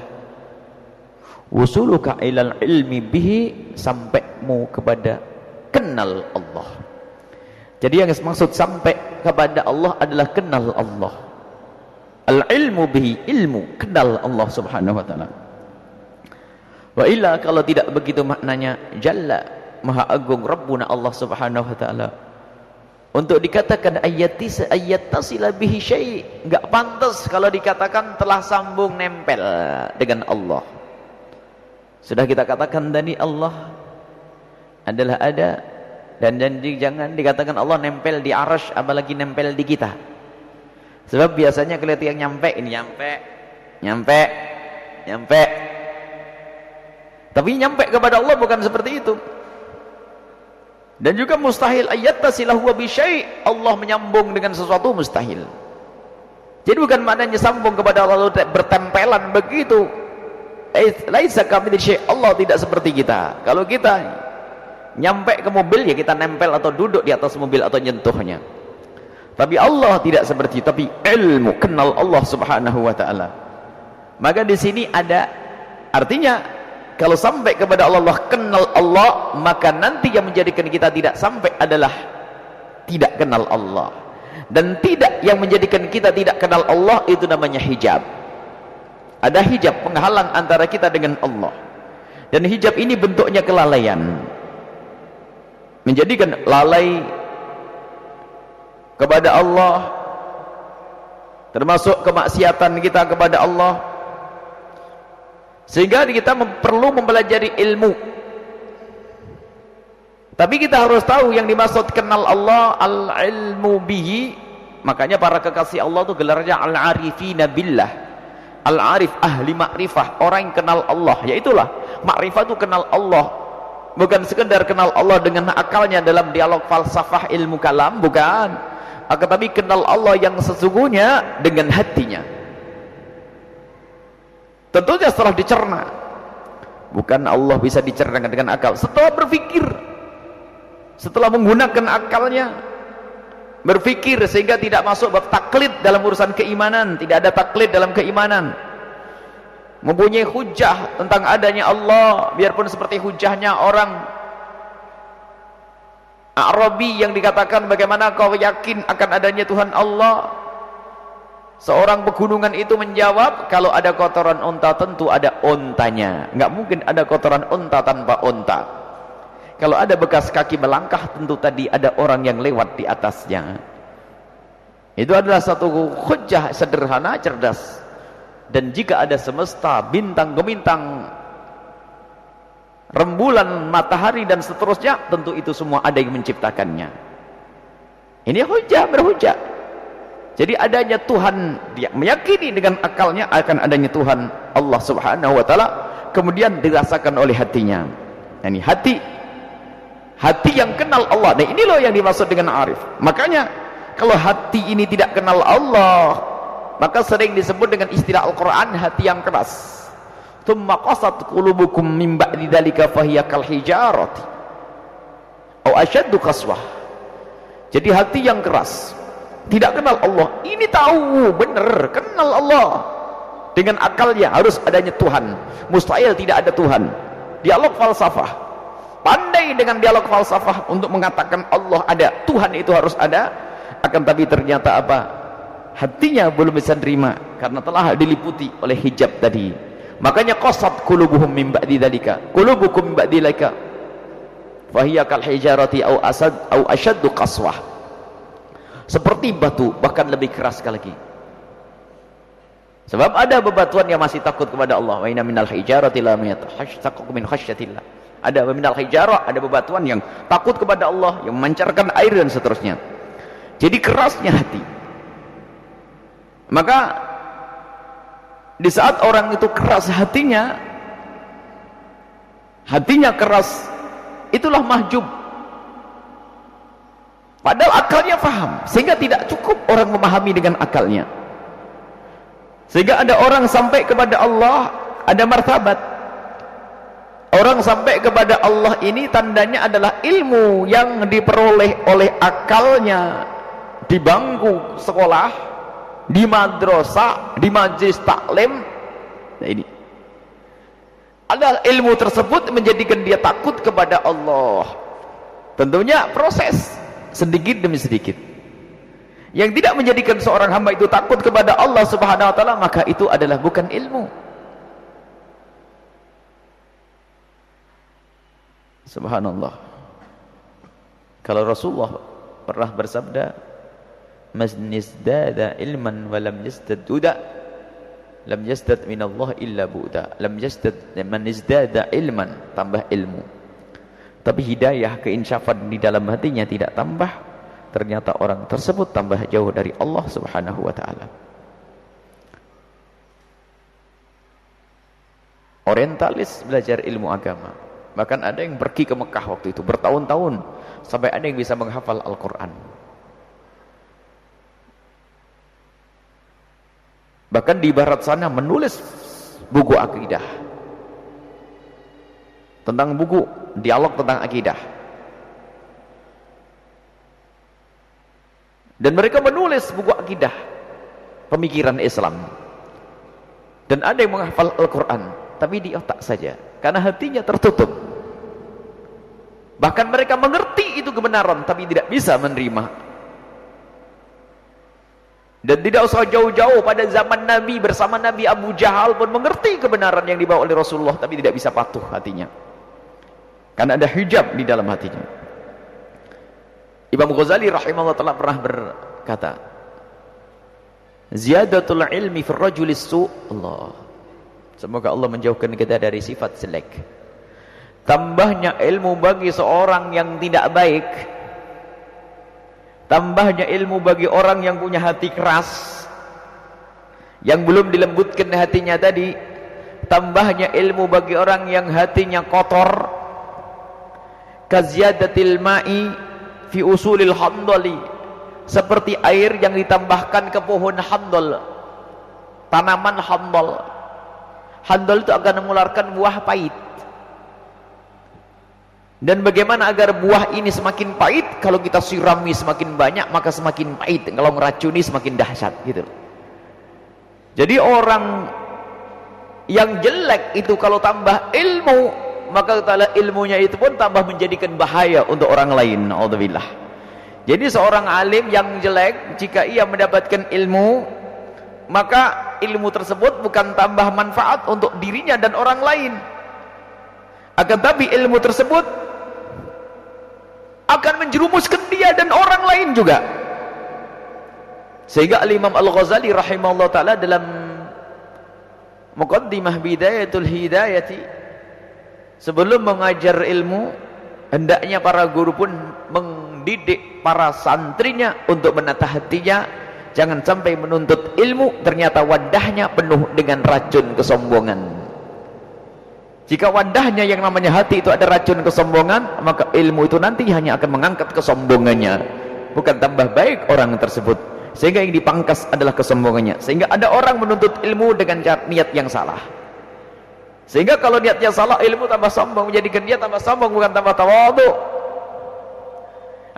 usuluka ilal ilmi bihi, sampaimu kepada kenal Allah. Jadi yang dimaksud sampai kepada Allah adalah kenal Allah. Al-ilmu bihi, ilmu kenal Allah subhanahu wa ta'ala. Wa illa kalau tidak begitu maknanya, jalla, maha agung Rabbuna Allah subhanahu wa ta'ala. Untuk dikatakan ayattasila bihi syai', enggak pantas kalau dikatakan telah sambung nempel dengan Allah. Sudah kita katakan tadi Allah adalah ada, dan jangan dikatakan Allah nempel di arasy apalagi nempel di kita. Sebab biasanya kalau yang nyampe ini nyampe. Tapi nyampe kepada Allah bukan seperti itu. Dan juga mustahil ayattasila huwa bi syai', Allah menyambung dengan sesuatu mustahil. Jadi bukan maknanya sambung kepada Allah bertempelan begitu. Laisa kamitslihi syai', Allah tidak seperti kita. Kalau kita nyampe ke mobil ya kita nempel atau duduk di atas mobil atau nyentuhnya. Tapi Allah tidak seperti itu, tapi ilmu kenal Allah subhanahu wa ta'ala. Maka di sini ada artinya kalau sampai kepada Allah, kenal Allah, maka nanti yang menjadikan kita tidak sampai adalah tidak kenal Allah. Dan tidak yang menjadikan kita tidak kenal Allah itu namanya hijab. Ada hijab penghalang antara kita dengan Allah. Dan hijab ini bentuknya kelalaian. Menjadikan lalai kepada Allah, termasuk kemaksiatan kita kepada Allah. Sehingga kita perlu mempelajari ilmu. Tapi kita harus tahu yang dimaksud kenal Allah, al-ilmu bihi. Makanya para kekasih Allah itu gelarnya al-arifina billah. Al-arif, ahli makrifah, orang yang kenal Allah. Yaitulah, makrifah itu kenal Allah. Bukan sekedar kenal Allah dengan akalnya dalam dialog falsafah ilmu kalam, bukan. Akan tapi kenal Allah yang sesungguhnya dengan hatinya. Tentunya setelah dicerna. Bukan Allah bisa dicerna dengan akal. Setelah berpikir, setelah menggunakan akalnya, berpikir sehingga tidak masuk bab taklid dalam urusan keimanan. Tidak ada taklid dalam keimanan. Mempunyai hujah tentang adanya Allah, biarpun seperti hujahnya orang Arabi yang dikatakan bagaimana kau yakin akan adanya Tuhan Allah. Seorang pegunungan itu menjawab, kalau ada kotoran unta tentu ada untanya. Enggak mungkin ada kotoran unta tanpa unta. Kalau ada bekas kaki melangkah tentu tadi ada orang yang lewat di atasnya. Itu adalah satu hujah sederhana, cerdas. Dan jika ada semesta, bintang gemintang, rembulan, matahari dan seterusnya, tentu itu semua ada yang menciptakannya. Ini hujah, berhujah. Jadi adanya Tuhan, dia meyakini dengan akalnya akan adanya Tuhan Allah subhanahu wa ta'ala, kemudian dirasakan oleh hatinya. Ini hati yang kenal Allah. Nah ini loh yang dimaksud dengan arif. Makanya kalau hati ini tidak kenal Allah, maka sering disebut dengan istilah Al-Quran hati yang keras. Tsumma qasat qulubukum min ba'di dzalika fahiya kal hijarati aw ashaddu qaswah. Jadi hati yang keras, tidak kenal Allah. Ini tahu benar kenal Allah dengan akalnya, harus adanya Tuhan. Mustahil tidak ada Tuhan. Dialog falsafah, pandai dengan dialog falsafah untuk mengatakan Allah ada, Tuhan itu harus ada. Akan tapi ternyata apa? Hatinya belum bisa terima karena telah diliputi oleh hijab tadi. Makanya qasat qulubuhum min ba'di dzalika, qulubukum min ba'di dzalika fahiya kal hijarati au ashaddu qaswah. Seperti batu, bahkan lebih keras sekali lagi. Sebab ada bebatuan yang masih takut kepada Allah. Wa inna minal hijarati la yatahaqqaqu min khasyatillah. Ada minal hijarah, ada bebatuan yang takut kepada Allah, yang memancarkan air dan seterusnya. Jadi kerasnya hati. Maka di saat orang itu keras hatinya keras, itulah mahjub. Padahal akalnya faham, sehingga tidak cukup orang memahami dengan akalnya. Sehingga ada orang sampai kepada Allah, ada martabat. Orang sampai kepada Allah ini tandanya adalah ilmu yang diperoleh oleh akalnya di bangku sekolah, di madrasah, di majelis taklim. Nah ini adalah ilmu tersebut menjadikan dia takut kepada Allah. Tentunya proses sedikit demi sedikit. Yang tidak menjadikan seorang hamba itu takut kepada Allah Subhanahu wa taala, maka itu adalah bukan ilmu. Subhanallah. Kalau Rasulullah pernah bersabda, "Man izdada ilman wa lam yazdad huda, lam yazdad minallah illa bu'da." Lam yazdad, man izdada ilman, tambah ilmu. Tapi hidayah, keinsyafan di dalam hatinya tidak tambah, ternyata orang tersebut tambah jauh dari Allah Subhanahu wa taala. Orientalis belajar ilmu agama, bahkan ada yang pergi ke Mekah waktu itu bertahun-tahun, sampai ada yang bisa menghafal Al-Quran. Bahkan di barat sana menulis buku akidah, tentang buku dialog tentang akidah. Dan mereka menulis buku akidah, pemikiran Islam. Dan ada yang menghafal Al-Quran, tapi di otak saja, karena hatinya tertutup. Bahkan mereka mengerti itu kebenaran, tapi tidak bisa menerima. Dan tidak usah jauh-jauh, pada zaman Nabi, bersama Nabi, Abu Jahal pun mengerti kebenaran yang dibawa oleh Rasulullah, tapi tidak bisa patuh hatinya, karena ada hijab di dalam hatinya. Imam Ghazali rahimahullah ta'ala pernah berkata, ziyadatul ilmi fir rajulis su', Allah, semoga Allah menjauhkan kita dari sifat jelek. Tambahnya ilmu bagi seorang yang tidak baik, tambahnya ilmu bagi orang yang punya hati keras, yang belum dilembutkan hatinya tadi, tambahnya ilmu bagi orang yang hatinya kotor, kaziyadatil ma'i fi usulil handali, seperti air yang ditambahkan ke pohon handal, tanaman handal. Handal itu akan mengeluarkan buah pahit. Dan bagaimana agar buah ini semakin pahit? Kalau kita sirami semakin banyak, maka semakin pahit. Kalau meracuni semakin dahsyat, gitu. Jadi orang yang jelek itu kalau tambah ilmu, maka ilmunya itu pun tambah menjadikan bahaya untuk orang lain. Alhamdulillah. Jadi seorang alim yang jelek, jika ia mendapatkan ilmu, maka ilmu tersebut bukan tambah manfaat untuk dirinya dan orang lain, akan tapi ilmu tersebut akan menjerumuskan dia dan orang lain juga. Sehingga Imam Al-Ghazali rahimahullah ta'ala dalam Muqaddimah Bidayatul Hidayati, sebelum mengajar ilmu, hendaknya para guru pun mendidik para santrinya untuk menata hatinya, jangan sampai menuntut ilmu ternyata wadahnya penuh dengan racun kesombongan. Jika wadahnya yang namanya hati itu ada racun kesombongan, maka ilmu itu nanti hanya akan mengangkat kesombongannya, bukan tambah baik orang tersebut, sehingga yang dipangkas adalah kesombongannya. Sehingga ada orang menuntut ilmu dengan niat yang salah, sehingga kalau niatnya salah, ilmu tambah sombong, menjadikan dia tambah sombong, bukan tambah tawadhu.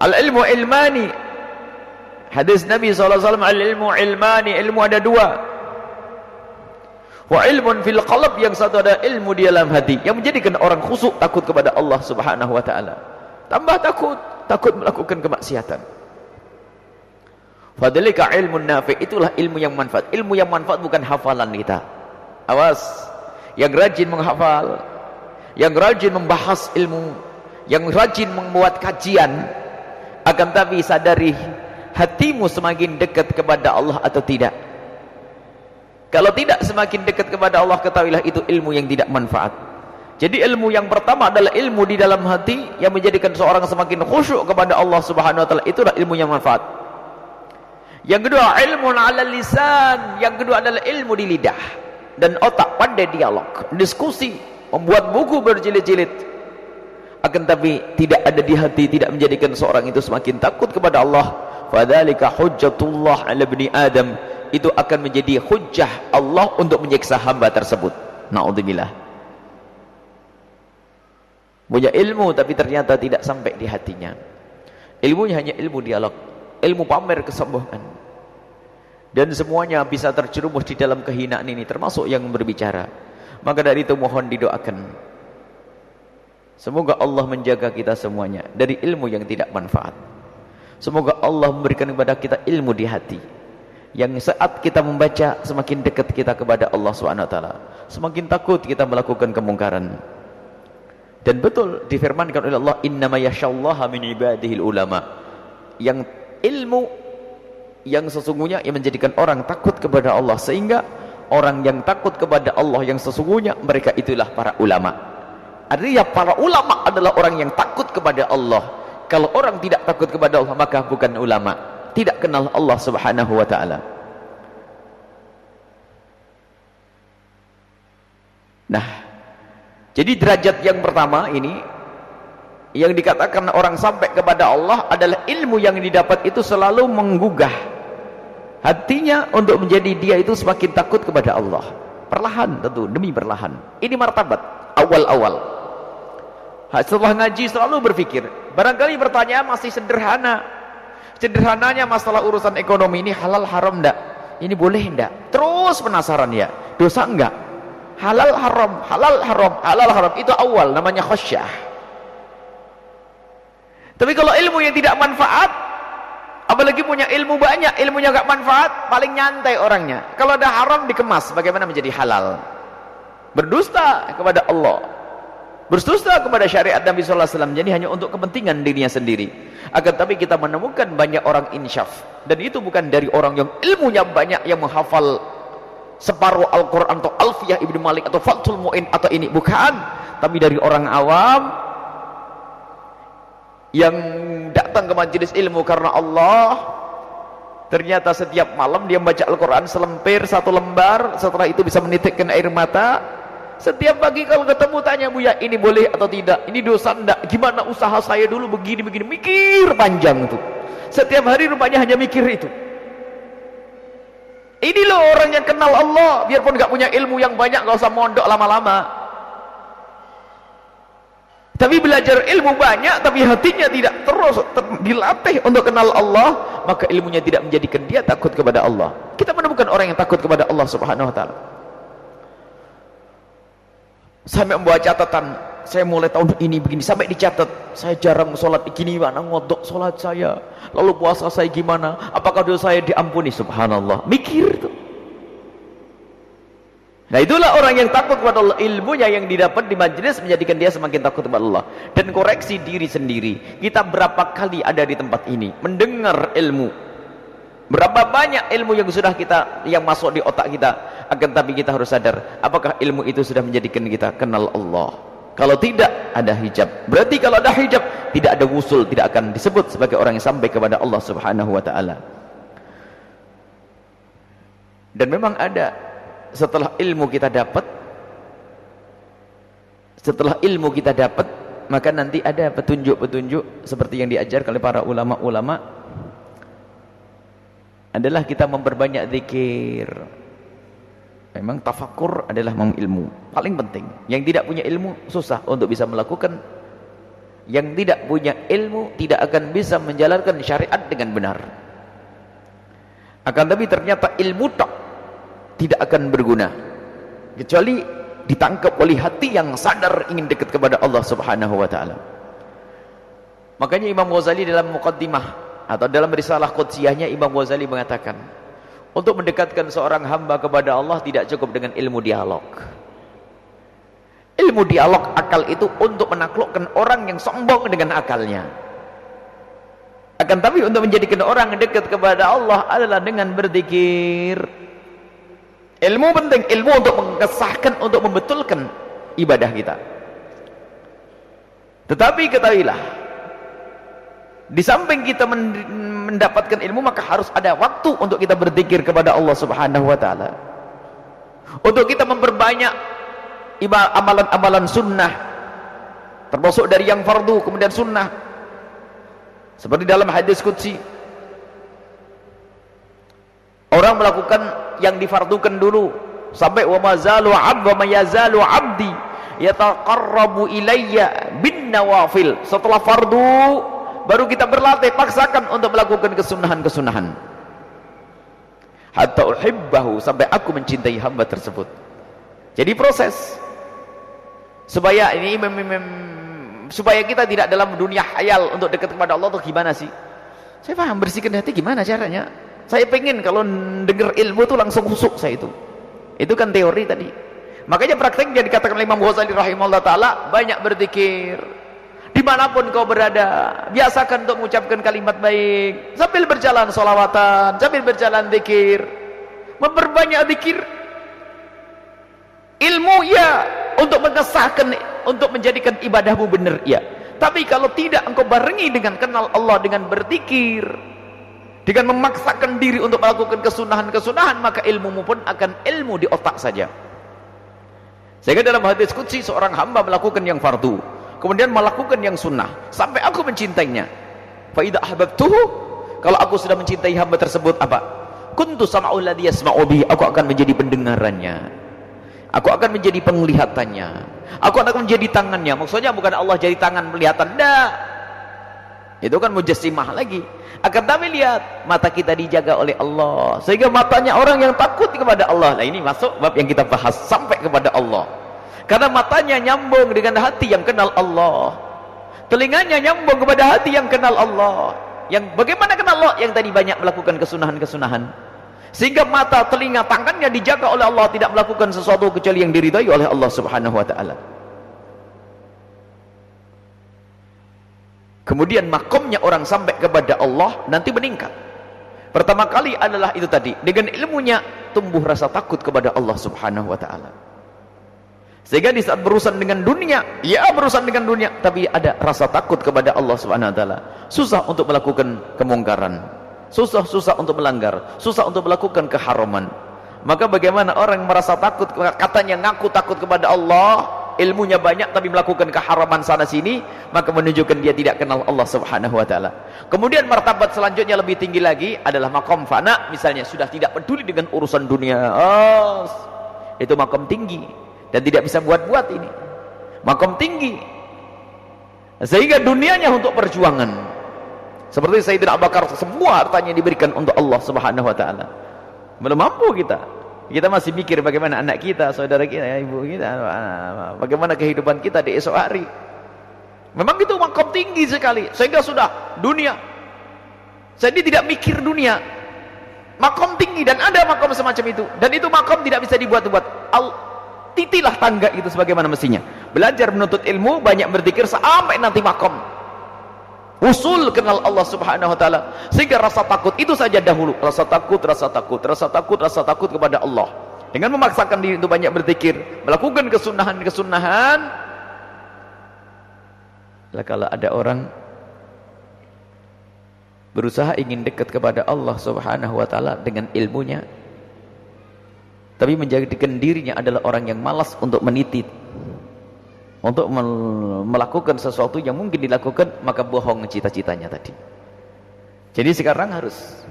Al-ilmu ilmani, hadis Nabi SAW, al-ilmu ilmani, ilmu ada dua. Wa ilmun fil qalb, yang satu ada ilmu di dalam hati, yang menjadikan orang khusyuk, takut kepada Allah Subhanahu wa ta'ala. Tambah takut melakukan kemaksiatan. Fadlika ilmun nafi', itulah ilmu yang manfaat. Ilmu yang manfaat bukan hafalan kita. Awas, yang rajin menghafal, yang rajin membahas ilmu, yang rajin membuat kajian, akan tapi sadari hatimu semakin dekat kepada Allah atau tidak. Kalau tidak semakin dekat kepada Allah, ketahuilah itu ilmu yang tidak manfaat. Jadi ilmu yang pertama adalah ilmu di dalam hati yang menjadikan seorang semakin khusyuk kepada Allah Subhanahu wa taala. Itulah ilmu yang manfaat. Yang kedua, ilmu 'ala lisan. Yang kedua adalah ilmu di lidah dan otak, pandai dialog, diskusi, membuat buku berjilid-jilid. Akan tapi tidak ada di hati, tidak menjadikan seorang itu semakin takut kepada Allah. Fadzalika hujjatullah 'ala ibni Adam. Itu akan menjadi hujjah Allah untuk menyiksa hamba tersebut. Na'udzubillah. Punya ilmu tapi ternyata tidak sampai di hatinya. Ilmunya hanya ilmu dialog, ilmu pamer kesombongan. Dan semuanya bisa terjerumus di dalam kehinaan ini, termasuk yang berbicara. Maka dari itu mohon didoakan. Semoga Allah menjaga kita semuanya dari ilmu yang tidak manfaat. Semoga Allah memberikan kepada kita ilmu di hati, yang saat kita membaca semakin dekat kita kepada Allah SWT, semakin takut kita melakukan kemungkaran. Dan betul difirmankan oleh Allah, innama yakhsyallaha min ibadihil ulama. Yang ilmu yang sesungguhnya yang menjadikan orang takut kepada Allah, sehingga orang yang takut kepada Allah yang sesungguhnya, mereka itulah para ulama. Artinya para ulama adalah orang yang takut kepada Allah. Kalau orang tidak takut kepada Allah, maka bukan ulama, tidak kenal Allah Subhanahu wa ta'ala. Nah, jadi derajat yang pertama ini yang dikatakan orang sampai kepada Allah adalah ilmu yang didapat itu selalu menggugah hatinya untuk menjadi dia itu semakin takut kepada Allah. Perlahan tentu, demi perlahan. Ini martabat awal-awal. Setelah ngaji selalu berpikir, barangkali pertanyaan masih sederhana. Sederhananya masalah urusan ekonomi ini halal haram enggak? Ini boleh enggak? Terus penasaran ya, dosa enggak? Halal haram, halal haram, halal haram, itu awal, namanya khasyah. Tapi kalau ilmu yang tidak manfaat, apalagi punya ilmu banyak, ilmunya enggak manfaat, paling nyantai orangnya. Kalau ada haram dikemas, bagaimana menjadi halal? Berdusta kepada Allah, berdusta kepada syariat Nabi sallallahu alaihi wasallam, jadi hanya untuk kepentingan dirinya sendiri. Akan tapi kita menemukan banyak orang insyaf, dan itu bukan dari orang yang ilmunya banyak, yang menghafal separuh Al-Quran atau Alfiyah Ibnu Malik atau Fathul Mu'in atau ini, bukan. Tapi dari orang awam yang datang ke majelis ilmu karena Allah, ternyata setiap malam dia membaca Al-Quran selempir, satu lembar, setelah itu bisa menitikkan air mata. Setiap pagi kalau ketemu tanya, Buya ini boleh atau tidak, ini dosa enggak, gimana usaha saya dulu begini-begini, mikir panjang tuh. Setiap hari rupanya hanya mikir itu. Ini loh orang yang kenal Allah, biarpun gak punya ilmu yang banyak, gak usah mondok lama-lama. Tapi belajar ilmu banyak, tapi hatinya tidak terus dilatih untuk kenal Allah, maka ilmunya tidak menjadikan dia takut kepada Allah. Kita menemukan orang yang takut kepada Allah Subhanahu wa ta'ala. Sampai membawa catatan, saya mulai tahun ini begini, sampai dicatat, saya jarang sholat gini, mana ngodok sholat saya, lalu puasa saya gimana, apakah dosa saya diampuni, subhanallah, mikir tuh. Nah itulah orang yang takut kepada Allah, ilmunya yang didapat di majelis menjadikan dia semakin takut kepada Allah. Dan koreksi diri sendiri, kita berapa kali ada di tempat ini, mendengar ilmu, berapa banyak ilmu yang sudah kita, yang masuk di otak kita. Akan tapi kita harus sadar, apakah ilmu itu sudah menjadikan kita kenal Allah. Kalau tidak, ada hijab. Berarti kalau ada hijab, tidak ada wusul, tidak akan disebut sebagai orang yang sampai kepada Allah Subhanahu wa ta'ala. Dan memang ada, setelah ilmu kita dapat, maka nanti ada petunjuk-petunjuk seperti yang diajarkan oleh para ulama-ulama, adalah kita memperbanyak zikir. Memang tafakur adalah ilmu paling penting. Yang tidak punya ilmu susah untuk bisa melakukan. Yang tidak punya ilmu tidak akan bisa menjalankan syariat dengan benar. Akan tapi ternyata ilmu tak tidak akan berguna kecuali ditangkap oleh hati yang sadar ingin dekat kepada Allah Subhanahu wa ta'ala. Makanya Imam Ghazali dalam muqaddimah atau dalam risalah Qudsiyahnya, Imam Ghazali mengatakan, untuk mendekatkan seorang hamba kepada Allah tidak cukup dengan ilmu dialog. Ilmu dialog akal itu untuk menaklukkan orang yang sombong dengan akalnya. Akan tapi untuk menjadikan orang dekat kepada Allah adalah dengan berzikir. Ilmu penting, ilmu untuk mengesahkan, untuk membetulkan ibadah kita. Tetapi ketahuilah, di samping kita mendapatkan ilmu, maka harus ada waktu untuk kita berzikir kepada Allah Subhanahu wa taala. Untuk kita memperbanyak amalan-amalan sunnah, termasuk dari yang fardu kemudian sunnah. Seperti dalam hadis qudsi, orang melakukan yang difardukan dulu sampai wa mazalu abdi yataqarrabu ilayya bin nawafil. Setelah fardu baru kita berlatih, paksakan untuk melakukan kesunahan-kesunahan. Hatta uhibbahu, sampai aku mencintai hamba tersebut. Jadi proses supaya ini supaya kita tidak dalam dunia khayal untuk dekat kepada Allah. Tuh gimana sih? Saya paham, bersihkan hati gimana caranya? Saya pengen kalau dengar ilmu tuh langsung khusuk saya itu. Itu kan teori tadi. Makanya prakteknya dikatakan oleh Imam Ghazali rahimahullah taala, banyak berzikir. Dimanapun kau berada, biasakan untuk mengucapkan kalimat baik, sambil berjalan sholawatan, sambil berjalan zikir, memperbanyak zikir. Ilmu ya, untuk mengesahkan, untuk menjadikan ibadahmu benar ya. Tapi kalau tidak engkau barengi dengan kenal Allah, dengan berzikir, dengan memaksakan diri untuk melakukan kesunahan-kesunahan, maka ilmumu pun akan ilmu di otak saja. Sehingga dalam hadis qudsi, seorang hamba melakukan yang fardu, kemudian melakukan yang sunnah, sampai aku mencintainya. Fa idza ahbabtuhu, kalau aku sudah mencintai hamba tersebut, apa? Kuntu sam'u alladhi yasma'u bihi, aku akan menjadi pendengarannya, aku akan menjadi penglihatannya, aku akan menjadi tangannya. Maksudnya bukan Allah jadi tangan penglihatan, enggak. Itu kan mujassimah lagi. Akan kami lihat mata kita dijaga oleh Allah, sehingga matanya orang yang takut kepada Allah. Nah, ini masuk bab yang kita bahas, sampai kepada Allah. Karena matanya nyambung dengan hati yang kenal Allah, telinganya nyambung kepada hati yang kenal Allah. Yang bagaimana kenal Allah? Yang tadi banyak melakukan kesunahan-kesunahan, sehingga mata, telinga, tangannya dijaga oleh Allah, tidak melakukan sesuatu kecuali yang diridhai oleh Allah Subhanahu wa taala. Kemudian makomnya orang sampai kepada Allah nanti meningkat. Pertama kali adalah itu tadi, dengan ilmunya tumbuh rasa takut kepada Allah Subhanahu wa taala. Sehingga di saat berurusan dengan dunia, ya berurusan dengan dunia, tapi ada rasa takut kepada Allah Subhanahu wa taala. Susah untuk melakukan kemungkaran, susah untuk melanggar, susah untuk melakukan keharaman. Maka bagaimana orang yang merasa takut, katanya ngaku takut kepada Allah, ilmunya banyak tapi melakukan keharaman sana sini, maka menunjukkan dia tidak kenal Allah Subhanahu wa taala. Kemudian martabat selanjutnya lebih tinggi lagi adalah makom fana, misalnya sudah tidak peduli dengan urusan dunia. Itu makom tinggi dan tidak bisa buat-buat, ini makom tinggi, sehingga dunianya untuk perjuangan. Seperti Sayyidina Abu Bakar, semua hartanya diberikan untuk Allah Subhanahu wa taala. Belum mampu kita masih mikir bagaimana anak kita, saudara kita, ibu kita, bagaimana kehidupan kita di esok hari. Memang itu makom tinggi sekali, sehingga sudah dunia, jadi tidak mikir dunia. Makom tinggi, dan ada makom semacam itu, dan itu makom tidak bisa dibuat-buat. Titilah tangga itu sebagaimana mestinya. Belajar menuntut ilmu, banyak berzikir sampai nanti makom usul kenal Allah Subhanahu wa taala, sehingga rasa takut itu saja dahulu, rasa takut kepada Allah. Dengan memaksakan diri untuk banyak berzikir, melakukan kesunahan-kesunahan. Lah kalau ada orang berusaha ingin dekat kepada Allah Subhanahu wa taala dengan ilmunya, tapi menjadikan dirinya adalah orang yang malas untuk meniti, untuk melakukan sesuatu yang mungkin dilakukan, maka bohong cita-citanya tadi. Jadi sekarang harus,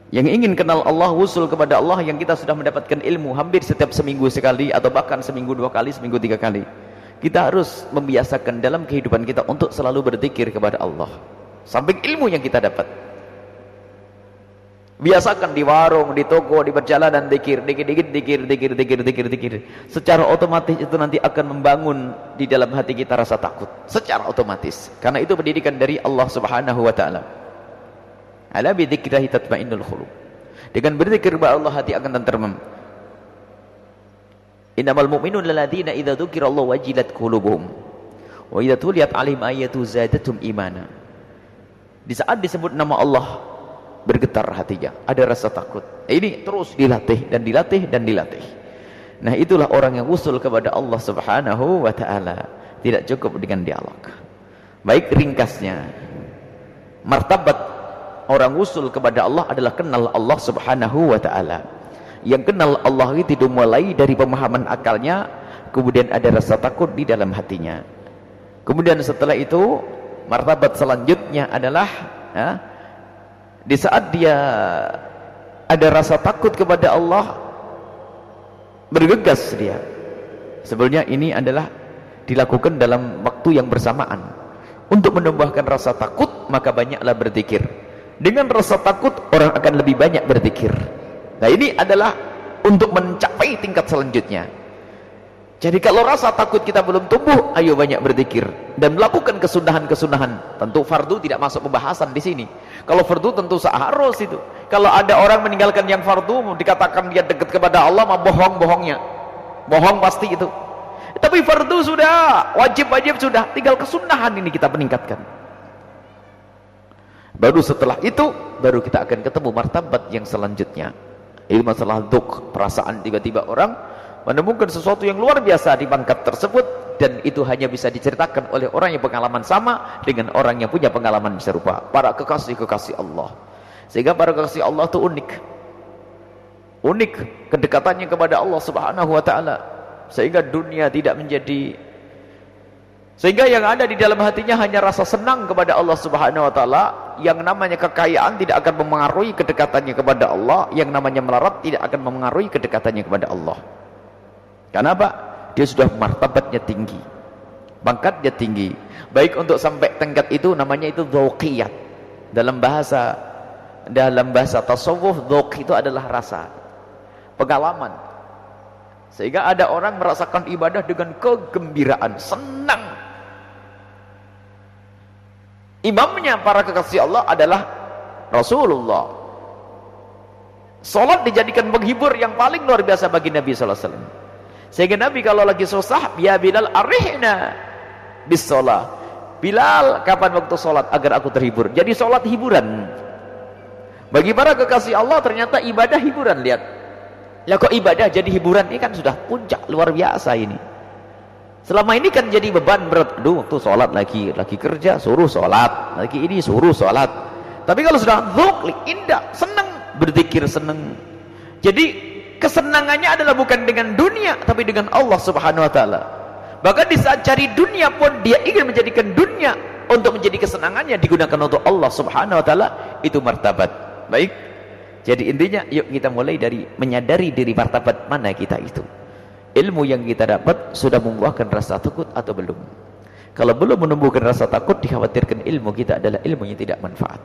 yang ingin kenal Allah, usul kepada Allah, yang kita sudah mendapatkan ilmu hampir setiap seminggu sekali, atau bahkan seminggu 2 kali, seminggu 3 kali, kita harus membiasakan dalam kehidupan kita untuk selalu berzikir kepada Allah. Samping ilmu yang kita dapat, biasakan di warung, di toko, di perjalanan zikir, dikir. Secara otomatis itu nanti akan membangun di dalam hati kita rasa takut, secara otomatis. Karena itu pendidikan dari Allah Subhanahu wa taala. Ala bi dzikrihi tatma'innul qulub. Dengan berzikir kepada Allah, hati akan tenteram. Innamal mu'minuna alladzina idza dzukirallahu wajilat qulubuhum wa idza tuliyat 'alaihim ayatu zadatuhum imana. Di saat disebut nama Allah, bergetar hatinya, ada rasa takut. Ini terus dilatih dan dilatih dan dilatih. Nah, itulah orang yang usul kepada Allah Subhanahu wa taala. Tidak cukup dengan dialog. Baik, ringkasnya, martabat orang usul kepada Allah adalah kenal Allah Subhanahu wa taala. Yang kenal Allah itu dimulai dari pemahaman akalnya, kemudian ada rasa takut di dalam hatinya. Kemudian setelah itu, martabat selanjutnya adalah di saat dia ada rasa takut kepada Allah, bergegas dia. Sebenarnya ini adalah dilakukan dalam waktu yang bersamaan. Untuk menambahkan rasa takut, maka banyaklah berzikir. Dengan rasa takut, orang akan lebih banyak berzikir. Nah, ini adalah untuk mencapai tingkat selanjutnya. Jadi kalau rasa takut kita belum tumbuh, ayo banyak berzikir dan melakukan kesunahan-kesunahan. Tentu fardu tidak masuk pembahasan di sini. Kalau fardu tentu seharus itu. Kalau ada orang meninggalkan yang fardu, dikatakan dia dekat kepada Allah, mah bohong-bohongnya. Bohong pasti itu. Tapi fardu sudah, wajib-wajib sudah, tinggal kesunahan ini kita meningkatkan. Baru setelah itu, baru kita akan ketemu martabat yang selanjutnya. Ini masalah dzuk, perasaan tiba-tiba orang menemukan sesuatu yang luar biasa di pangkat tersebut, dan itu hanya bisa diceritakan oleh orang yang pengalaman sama dengan orang yang punya pengalaman serupa, para kekasih-kekasih Allah. Sehingga para kekasih Allah itu unik kedekatannya kepada Allah Subhanahu wa taala, sehingga dunia tidak menjadi, sehingga yang ada di dalam hatinya hanya rasa senang kepada Allah Subhanahu wa taala. Yang namanya kekayaan tidak akan memengaruhi kedekatannya kepada Allah, yang namanya melarat tidak akan memengaruhi kedekatannya kepada Allah. Kenapa? Dia sudah martabatnya tinggi, pangkatnya tinggi. Baik untuk sampai tingkat itu, namanya itu dzauqiyat. Dalam bahasa tasawuf, dzauq itu adalah rasa, pengalaman. Sehingga ada orang merasakan ibadah dengan kegembiraan, senang. Imamnya para kekasih Allah adalah Rasulullah. Salat dijadikan penghibur yang paling luar biasa bagi Nabi sallallahu alaihi wasallam. Sehingga Nabi kalau lagi susah, ya Bilal arihna bis shalah. Bilal, kapan waktu salat agar aku terhibur? Jadi salat hiburan. Bagi para kekasih Allah ternyata ibadah hiburan. Lihat. Ya kok ibadah jadi hiburan? Ini kan sudah puncak luar biasa ini. Selama ini kan jadi beban berat. Aduh, waktu sholat lagi kerja, suruh sholat. Lagi ini suruh sholat. Tapi kalau sudah dzukli, indah, senang, berzikir senang. Jadi kesenangannya adalah bukan dengan dunia, tapi dengan Allah Subhanahu wa taala. Bahkan di saat cari dunia pun dia ingin menjadikan dunia untuk menjadi kesenangannya, digunakan untuk Allah Subhanahu wa taala. Itu martabat. Baik. Jadi intinya, yuk kita mulai dari menyadari diri martabat mana kita itu. Ilmu yang kita dapat sudah membuahkan rasa takut atau belum? Kalau belum menumbuhkan rasa takut, dikhawatirkan ilmu kita adalah ilmu yang tidak manfaat.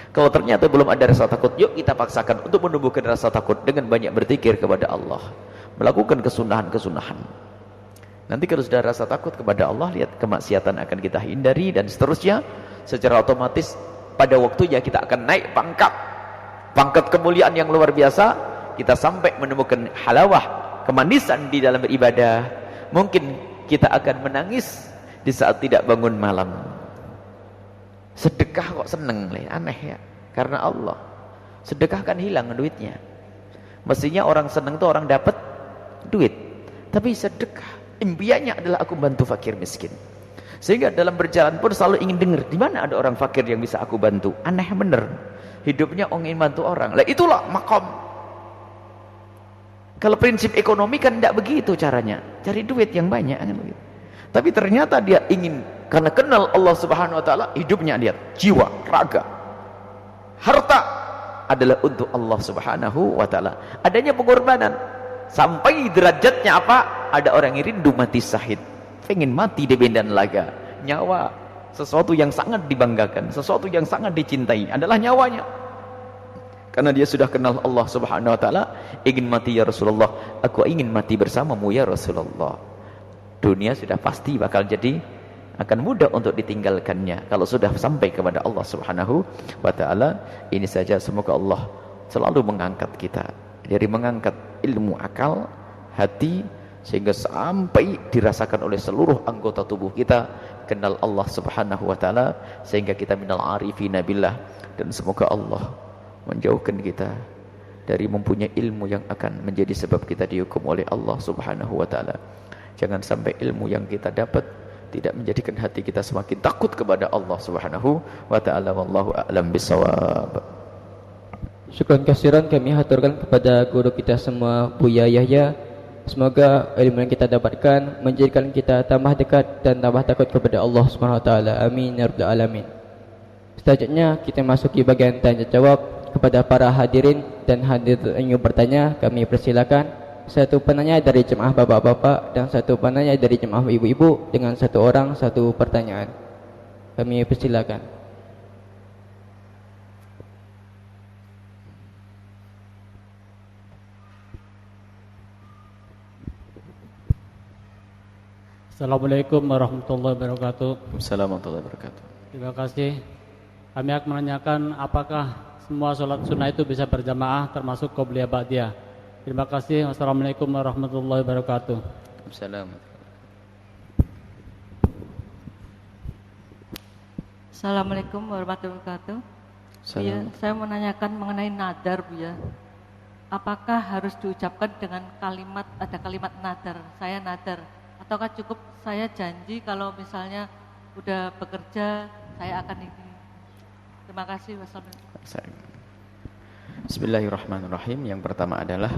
Kalau ternyata belum ada rasa takut, yuk kita paksakan untuk menumbuhkan rasa takut dengan banyak berzikir kepada Allah, melakukan kesunahan-kesunahan. Nanti kalau sudah rasa takut kepada Allah, lihat kemaksiatan akan kita hindari dan seterusnya. Secara otomatis pada waktunya kita akan naik pangkat kemuliaan yang luar biasa. Kita sampai menemukan halawah, kemanisan di dalam beribadah. Mungkin kita akan menangis di saat tidak bangun malam. Sedekah kok seneng, aneh ya, karena Allah. Sedekah kan hilang duitnya. Mestinya orang seneng tuh orang dapat duit, tapi sedekah impiannya adalah aku bantu fakir miskin. Sehingga dalam berjalan pun selalu ingin dengar di mana ada orang fakir yang bisa aku bantu. Aneh bener, hidupnya ingin bantu orang. Lah itulah makom. Kalau prinsip ekonomi kan tidak begitu caranya, cari duit yang banyak kan begitu. Tapi ternyata dia ingin, karena kenal Allah Subhanahu wa taala, hidupnya dia, jiwa, raga, harta adalah untuk Allah Subhanahu wa taala. Adanya pengorbanan sampai derajatnya apa? Ada orang yang rindu mati syahid, pengen mati di medan laga. Nyawa sesuatu yang sangat dibanggakan, sesuatu yang sangat dicintai adalah nyawanya. Karena dia sudah kenal Allah Subhanahu wa taala, ingin mati ya Rasulullah, aku ingin mati bersamamu ya Rasulullah. Dunia sudah pasti bakal jadi, akan mudah untuk ditinggalkannya kalau sudah sampai kepada Allah Subhanahu wa taala. Ini saja, semoga Allah selalu mengangkat kita dari mengangkat ilmu akal, hati, sehingga sampai dirasakan oleh seluruh anggota tubuh kita kenal Allah Subhanahu wa taala, sehingga kita minal arifina billah. Dan semoga Allah menjauhkan kita dari mempunyai ilmu yang akan menjadi sebab kita dihukum oleh Allah Subhanahu wa taala. Jangan sampai ilmu yang kita dapat tidak menjadikan hati kita semakin takut kepada Allah Subhanahu wa taala. Wallahu a'lam bissawab. Syukran kasiran kami haturkan kepada guru kita semua, Buya Yahya. Semoga ilmu yang kita dapatkan menjadikan kita tambah dekat dan tambah takut kepada Allah Subhanahu wa taala. Amin ya rabbal alamin. Selanjutnya kita masuki bagian tanya jawab. Kepada para hadirin dan hadir ingin bertanya, kami persilakan. Satu penanya dari jemaah bapak-bapak dan satu penanya dari jemaah ibu-ibu dengan satu orang satu pertanyaan. Kami persilakan. Assalamualaikum warahmatullahi wabarakatuh. Assalamualaikum warahmatullahi wabarakatuh. Terima kasih. Kami akan menanyakan apakah semua sholat sunnah itu bisa berjamaah termasuk qobliyah ba'diyah. Terima kasih. Wassalamualaikum warahmatullahi wabarakatuh. Assalamualaikum warahmatullahi wabarakatuh. Ya, saya menanyakan mengenai nadar, Bu ya. Apakah harus diucapkan dengan kalimat, ada kalimat nadar, saya nadar, ataukah cukup saya janji kalau misalnya udah bekerja saya akan ini. Terima kasih. Wassalamualaikum. Bismillahirrahmanirrahim. Yang pertama adalah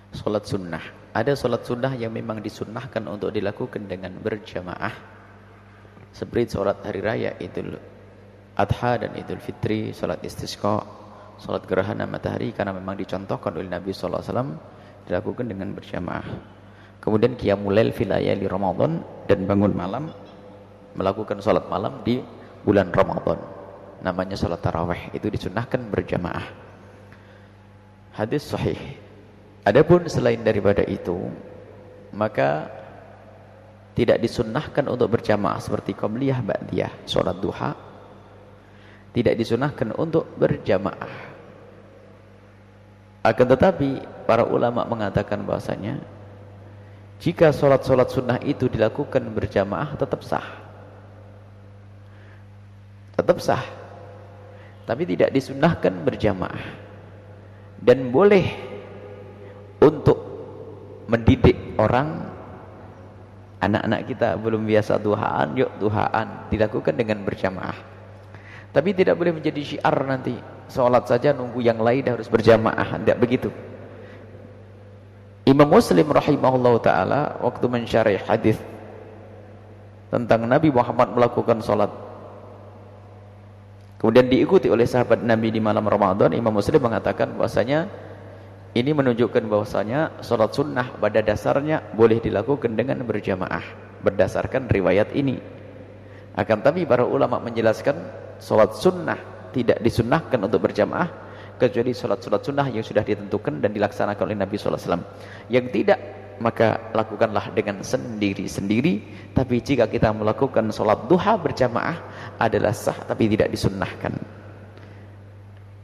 sholat sunnah. Ada sholat sunnah yang memang disunnahkan untuk dilakukan dengan berjamaah, seperti sholat hari raya Idul Adha dan Idul Fitri, sholat istisqa, sholat gerhana matahari, karena memang dicontohkan oleh Nabi SAW dilakukan dengan berjamaah. Kemudian qiyamul lail fil layali Ramadan, dan bangun malam melakukan sholat malam di bulan Ramadan, namanya sholat tarawih, itu disunnahkan berjamaah. Hadis sahih. Adapun selain daripada itu, maka tidak disunnahkan untuk berjamaah seperti qobliyah ba'diyah, sholat duha, tidak disunnahkan untuk berjamaah. Akan tetapi para ulama mengatakan bahasanya jika sholat-sholat sunnah itu dilakukan berjamaah tetap sah. Tetap sah, tapi tidak disunnahkan berjamaah. Dan boleh untuk mendidik orang, anak-anak kita belum biasa duhaan, yuk duhaan, dilakukan dengan berjamaah. Tapi tidak boleh menjadi syiar nanti, sholat saja nunggu yang lain harus berjamaah, tidak begitu. Imam Muslim rahimahullah ta'ala waktu mensyarih hadis tentang Nabi Muhammad melakukan sholat kemudian diikuti oleh sahabat Nabi di malam Ramadan, Imam Muslim mengatakan bahwasanya ini menunjukkan bahwasanya sholat sunnah pada dasarnya boleh dilakukan dengan berjamaah berdasarkan riwayat ini. Akan tapi para ulama menjelaskan sholat sunnah tidak disunnahkan untuk berjamaah kecuali sholat-sholat sunnah yang sudah ditentukan dan dilaksanakan oleh Nabi SAW. Yang tidak, maka lakukanlah dengan sendiri-sendiri. Tapi jika kita melakukan sholat duha berjamaah adalah sah, tapi tidak disunnahkan.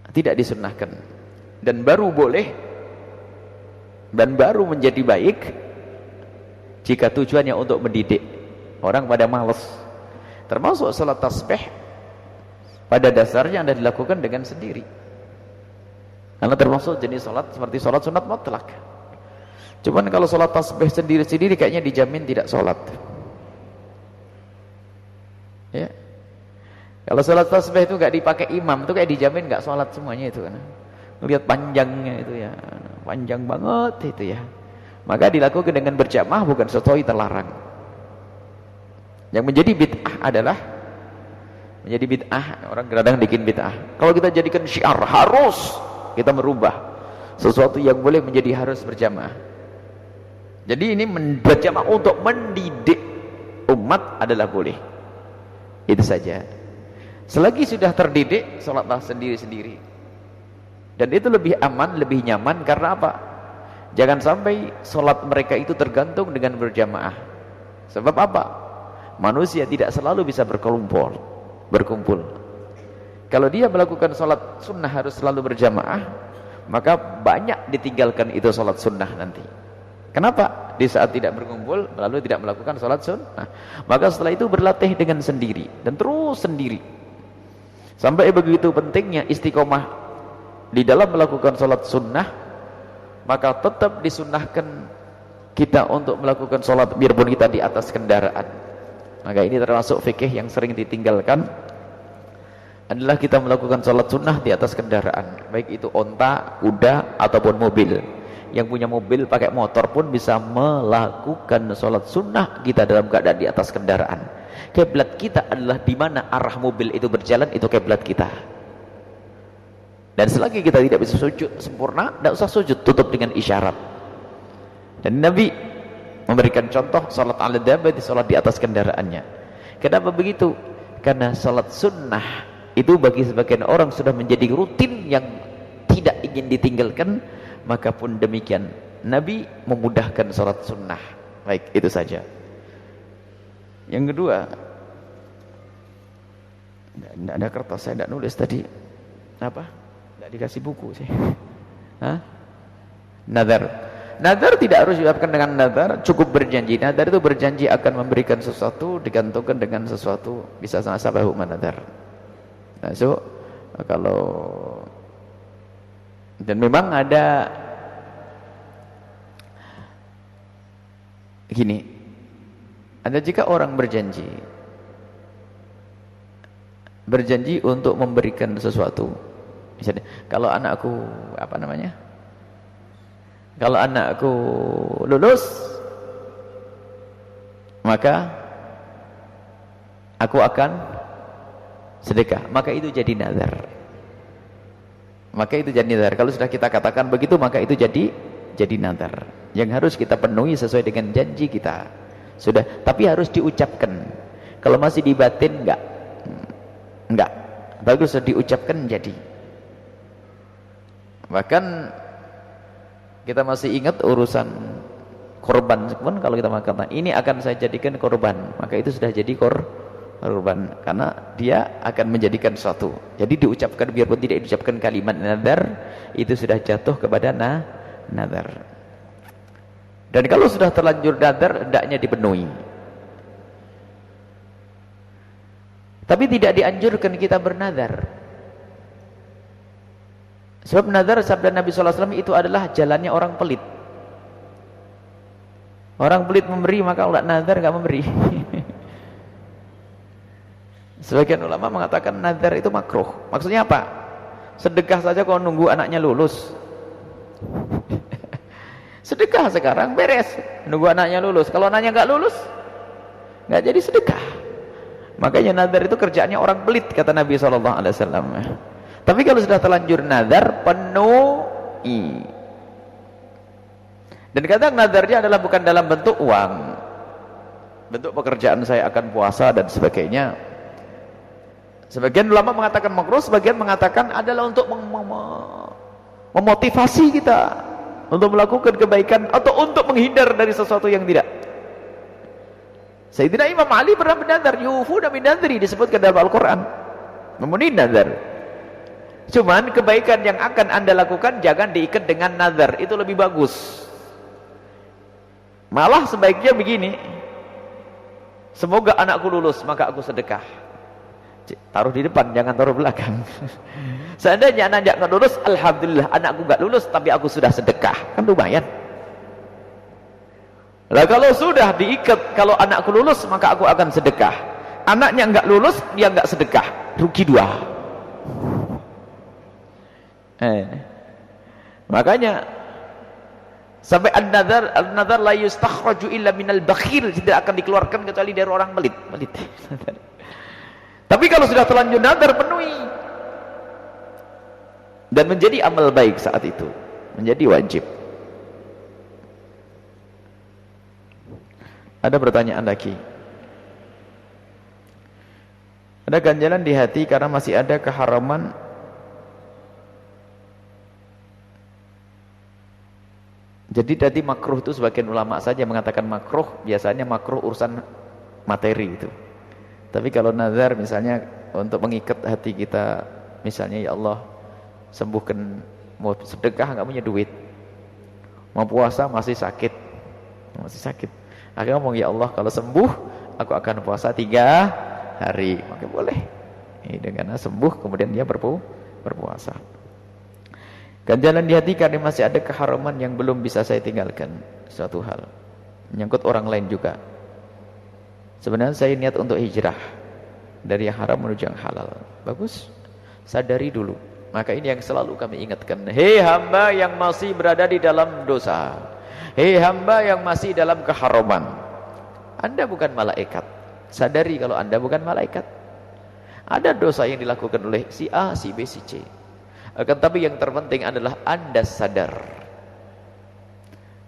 Tidak disunnahkan. Dan baru boleh dan baru menjadi baik jika tujuannya untuk mendidik orang pada malas. Termasuk sholat tasbih pada dasarnya Anda dilakukan dengan sendiri, karena termasuk jenis sholat seperti sholat sunat mutlak. Cuman kalau sholat tasbih sendiri-sendiri kayaknya dijamin tidak sholat ya. Kalau sholat tasbih itu gak dipakai imam itu kayak dijamin gak sholat semuanya itu kan. Lihat panjangnya itu ya, panjang banget itu ya. Maka dilakukan dengan berjamaah bukan sesuatu terlarang. Yang menjadi bid'ah adalah menjadi bid'ah, orang kadang bikin bid'ah. Kalau kita jadikan syiar harus kita merubah sesuatu yang boleh menjadi harus berjamaah. Jadi ini berjamaah untuk mendidik umat adalah boleh. Itu saja. Selagi sudah terdidik, sholatlah sendiri-sendiri. Dan itu lebih aman, lebih nyaman. Karena apa? Jangan sampai sholat mereka itu tergantung dengan berjamaah. Sebab apa? Manusia tidak selalu bisa berkumpul. Kalau dia melakukan sholat sunnah harus selalu berjamaah, maka banyak ditinggalkan itu sholat sunnah nanti. Kenapa? Di saat tidak berkumpul lalu tidak melakukan sholat sunnah, maka setelah itu berlatih dengan sendiri dan terus sendiri. Sampai begitu pentingnya istiqomah di dalam melakukan sholat sunnah, maka tetap disunnahkan kita untuk melakukan sholat biarpun kita di atas kendaraan. Maka ini termasuk fikih yang sering ditinggalkan, adalah kita melakukan sholat sunnah di atas kendaraan, baik itu onta, kuda, ataupun mobil. Yang punya mobil pakai motor pun bisa melakukan sholat sunnah kita dalam keadaan di atas kendaraan. Kiblat kita adalah di mana arah mobil itu berjalan, itu kiblat kita. Dan selagi kita tidak bisa sujud sempurna, tidak usah sujud, tutup dengan isyarat. Dan Nabi memberikan contoh sholat ala dabati, sholat di atas kendaraannya. Kenapa begitu? Karena sholat sunnah itu bagi sebagian orang sudah menjadi rutin yang tidak ingin ditinggalkan, maka pun demikian Nabi memudahkan sholat sunnah. Baik, itu saja. Yang kedua, tidak ada kertas, saya tidak nulis tadi. Apa? Tidak dikasih buku sih. Hah? Nadar. Nadar tidak harus diucapkan dengan nadar, cukup berjanji. Nadar itu berjanji akan memberikan sesuatu, digantungkan dengan sesuatu, bisa sama-sama nadar. Nah, so kalau dan memang ada gini, ada jika orang berjanji untuk memberikan sesuatu, misalnya kalau anakku kalau anakku lulus, maka aku akan sedekah, maka itu jadi nazar. Maka itu jadi nazar. Kalau sudah kita katakan begitu, maka itu jadi nazar yang harus kita penuhi sesuai dengan janji kita. Sudah, tapi harus diucapkan. Kalau masih di batin enggak. Bagus diucapkan jadi. Bahkan kita masih ingat urusan korban pun, kalau kita mengatakan ini akan saya jadikan korban, maka itu sudah jadi korban, karena dia akan menjadikan sesuatu. Jadi diucapkan, biarpun tidak diucapkan kalimat nadar, itu sudah jatuh kepada nadar. Dan kalau sudah terlanjur nadar, hendaknya dipenuhi. Tapi tidak dianjurkan kita bernadar. Sebab nadar, sabda Nabi SAW, itu adalah jalannya orang pelit. Orang pelit memberi, maka kalau nadar nggak memberi. Sebagian ulama mengatakan nadar itu makruh. Maksudnya apa? Sedekah saja kalau nunggu anaknya lulus. Sedekah sekarang beres, nunggu anaknya lulus. Kalau anaknya nggak lulus, nggak jadi sedekah. Makanya nadar itu kerjaannya orang pelit, kata Nabi SAW. Tapi kalau sudah terlanjur nadar, penuhi. Dan kadang nadarnya adalah bukan dalam bentuk uang, bentuk pekerjaan saya akan puasa dan sebagainya. Sebagian ulama mengatakan makruh, sebagian mengatakan adalah untuk memotivasi kita untuk melakukan kebaikan atau untuk menghindar dari sesuatu yang tidak. Sayyidina Imam Ali pernah bernadar, yufuna bin nadri, disebutkan dalam Al-Quran, memenuhi nadar. Cuman kebaikan yang akan Anda lakukan jangan diikat dengan nadar, itu lebih bagus. Malah sebaiknya begini, semoga anakku lulus maka aku sedekah. Taruh di depan, jangan taruh belakang. Seandainya anak nggak lulus, alhamdulillah anakku nggak lulus tapi aku sudah sedekah, kan lumayan. Lah kalau sudah diikat, kalau anakku lulus maka aku akan sedekah, anaknya nggak lulus dia nggak sedekah, rugi dua. Makanya sampai an-nadar la yustakhraju illa minal bakhil, tidak akan dikeluarkan kecuali dari orang pelit. Tapi kalau sudah terlanjur nadar, penuhi. Dan menjadi amal baik saat itu, menjadi wajib. Ada pertanyaan lagi. Ada ganjalan di hati karena masih ada keharaman jadi tadi makruh itu sebagian ulama saja mengatakan makruh, biasanya makruh urusan materi itu. Tapi kalau nazar misalnya untuk mengikat hati kita, misalnya ya Allah sembuhkan, mau sedekah nggak punya duit, mau puasa masih sakit, akhirnya ngomong ya Allah kalau sembuh aku akan puasa 3 hari, maka boleh. Dengan sembuh kemudian dia berpuasa. Ganjalan di hati karena masih ada keharaman yang belum bisa saya tinggalkan. Suatu hal menyangkut orang lain juga. Sebenarnya saya niat untuk hijrah dari yang haram menuju yang halal. Bagus, sadari dulu. Maka ini yang selalu kami ingatkan. Hei hamba yang masih berada di dalam dosa, hei hamba yang masih dalam keharaman, Anda bukan malaikat. Sadari kalau Anda bukan malaikat. Ada dosa yang dilakukan oleh si A, si B, si C. Akan tapi yang terpenting adalah Anda sadar.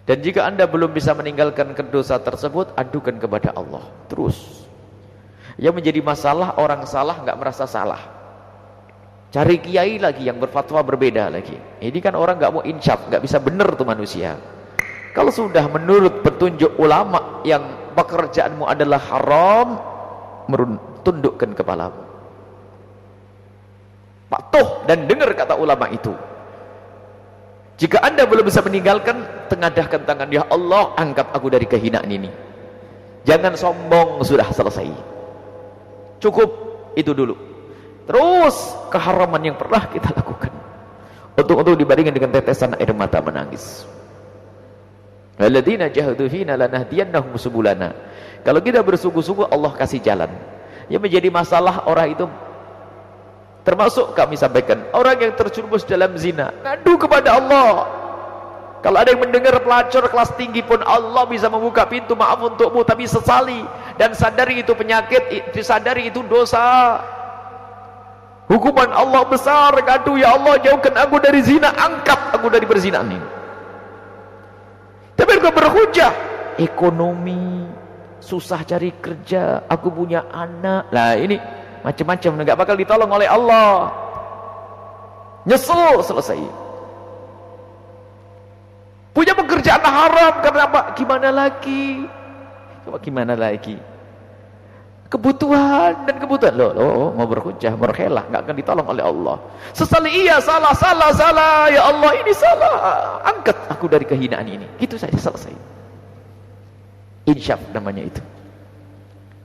Dan jika Anda belum bisa meninggalkan dosa tersebut, adukan kepada Allah terus. Yang menjadi masalah orang salah nggak merasa salah. Cari kiai lagi yang berfatwa berbeda lagi. Ini kan orang nggak mau insyaf, nggak bisa benar tuh manusia. Kalau sudah menurut petunjuk ulama yang pekerjaanmu adalah haram, tundukkan kepalamu. Patuh dan dengar kata ulama itu. Jika Anda belum bisa meninggalkan, tengadahkan tangan, ya Allah, angkat aku dari kehinaan ini. Jangan sombong, sudah selesai. Cukup itu dulu. Terus keharaman yang pernah kita lakukan, untuk dibandingkan dengan tetesan air mata menangis. Alladzina jahadu fina lanahdiyannahum subulana. Kalau kita bersungguh-sungguh, Allah kasih jalan. Yang menjadi masalah orang itu, termasuk kami sampaikan, orang yang terjerumus dalam zina, ngadu kepada Allah. Kalau ada yang mendengar pelacur kelas tinggi pun, Allah bisa membuka pintu maaf untukmu, tapi sesali dan sadari itu penyakit, disadari itu dosa. Hukuman Allah besar. Ngadu, ya Allah, jauhkan aku dari zina, angkat aku dari perzinaan ini. Tapi kalau berhujah, ekonomi, susah cari kerja, aku punya anak, lah ini macam-macam, enggak bakal ditolong oleh Allah. Nyesel, selesai. Punya pekerjaan haram, karena apa? Gimana lagi? Coba gimana lagi? Kebutuhan dan kebutuhan. Loh, mau berhujah, berkhelah, enggak akan ditolong oleh Allah. Sesali iya, salah. Ya Allah, ini salah. Angkat aku dari kehinaan ini. Gitu saja, selesai. Insyaf namanya itu.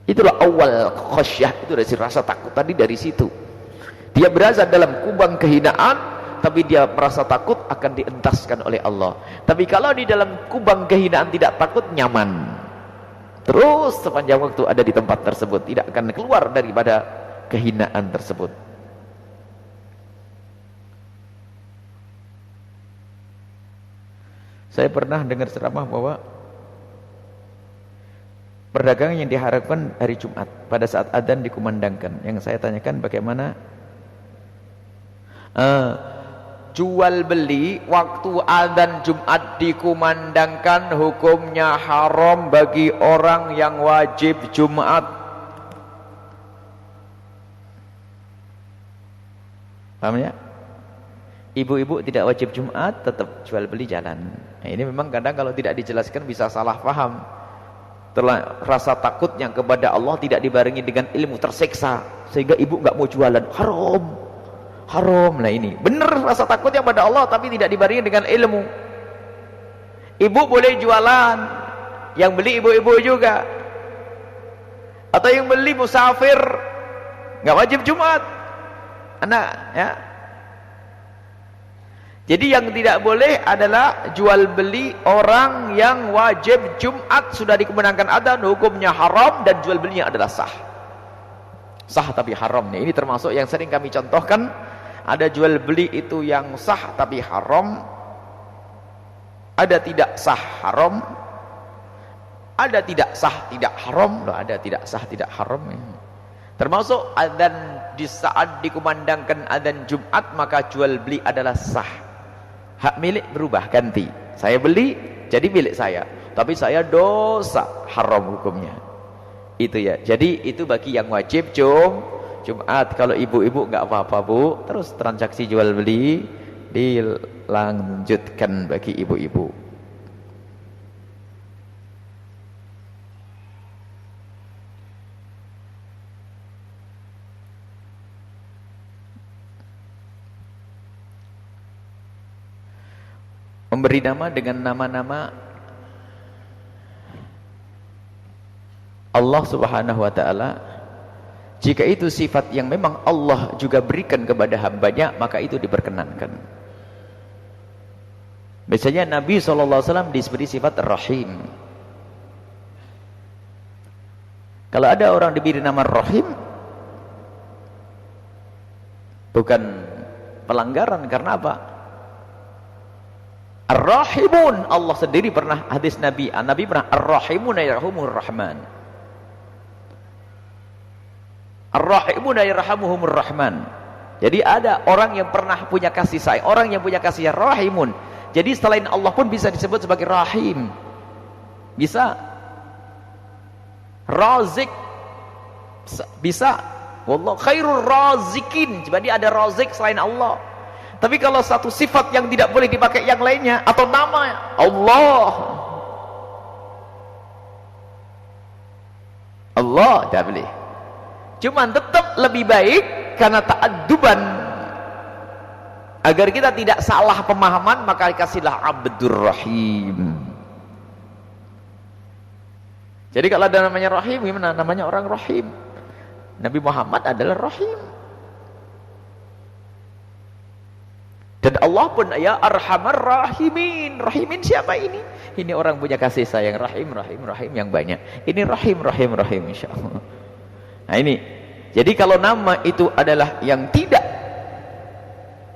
Itulah awal khasyah, itu dari rasa takut tadi, dari situ. Dia berada dalam kubang kehinaan, tapi dia merasa takut akan dientaskan oleh Allah. Tapi kalau di dalam kubang kehinaan tidak takut, nyaman. Terus sepanjang waktu ada di tempat tersebut, tidak akan keluar daripada kehinaan tersebut. Saya pernah dengar ceramah bahwa perdagangan yang diharapkan hari Jumat pada saat adzan dikumandangkan. Yang saya tanyakan bagaimana jual beli waktu adzan Jumat dikumandangkan, hukumnya haram bagi orang yang wajib Jumat. Paham ya? Ibu-ibu tidak wajib Jumat, tetap jual beli jalan. Nah, ini memang kadang kalau tidak dijelaskan bisa salah paham. Rasa takutnya kepada Allah tidak dibarengi dengan ilmu, tersiksa sehingga ibu nggak mau jualan, haram. Nah ini benar, rasa takutnya pada Allah tapi tidak dibarengi dengan ilmu. Ibu boleh jualan, yang beli ibu-ibu juga, atau yang beli musafir, nggak wajib Jumat anak ya. Jadi yang tidak boleh adalah jual beli orang yang wajib Jumat. Sudah dikumandangkan adzan, hukumnya haram, dan jual belinya adalah sah tapi haram. Ini termasuk yang sering kami contohkan. Ada jual beli itu yang sah tapi haram, ada tidak sah haram, ada tidak sah tidak haram. Ada tidak sah tidak haram. Termasuk adzan, di saat dikumandangkan adzan Jumat, maka jual beli adalah sah. Hak milik berubah, ganti. Saya beli jadi milik saya, tapi saya dosa, haram hukumnya. Itu ya. Jadi itu bagi yang wajib Jumat. Kalau ibu-ibu nggak apa-apa Bu, terus transaksi jual beli dilanjutkan bagi ibu-ibu. Memberi nama dengan nama-nama Allah Subhanahu wa ta'ala Jika itu sifat yang memang Allah juga berikan kepada hambanya, maka itu diperkenankan. Biasanya Nabi SAW diberi sifat Rahim. Kalau ada orang diberi nama Rahim, bukan pelanggaran. Karena apa? Ar-Rahimun, Allah sendiri pernah, hadis Nabi pernah, Ar-Rahimun yarhamur Rahman. Ar-Rahimun yarhamuhumur Rahman. Jadi ada orang yang pernah punya kasih sayang, orang yang punya kasih Rahimun. Jadi selain Allah pun bisa disebut sebagai Rahim. Bisa. Razik. Bisa. Wallahu khairur razikin. Jadi ada razik selain Allah. Tapi kalau satu sifat yang tidak boleh dipakai yang lainnya, atau nama Allah, Allah tidak boleh. Cuman tetap lebih baik karena ta'adduban, agar kita tidak salah pemahaman, maka kasihlah Abdur Rahim. Jadi kalau ada namanya Rahim, gimana? Namanya orang Rahim. Nabi Muhammad adalah Rahim. Dan Allah pun ya Arhamar Rahimin. Rahimin siapa ini? Ini orang punya kasih sayang. Rahim yang banyak. Ini Rahim insyaallah. Nah ini. Jadi kalau nama itu adalah yang tidak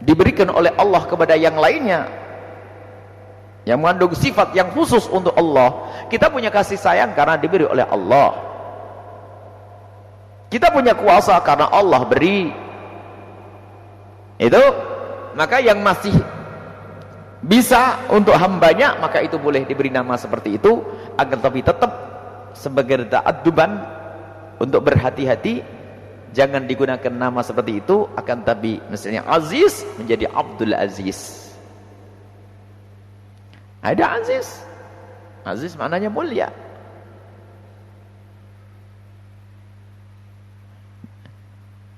diberikan oleh Allah kepada yang lainnya, yang mengandung sifat yang khusus untuk Allah, kita punya kasih sayang karena diberi oleh Allah. Kita punya kuasa karena Allah beri. Itu, maka yang masih bisa untuk hambanya, maka itu boleh diberi nama seperti itu, agar tapi tetap sebagai ta'adduban, untuk berhati-hati, jangan digunakan nama seperti itu, akan tapi misalnya Aziz menjadi Abdul Aziz. Ada Aziz. Aziz maknanya mulia.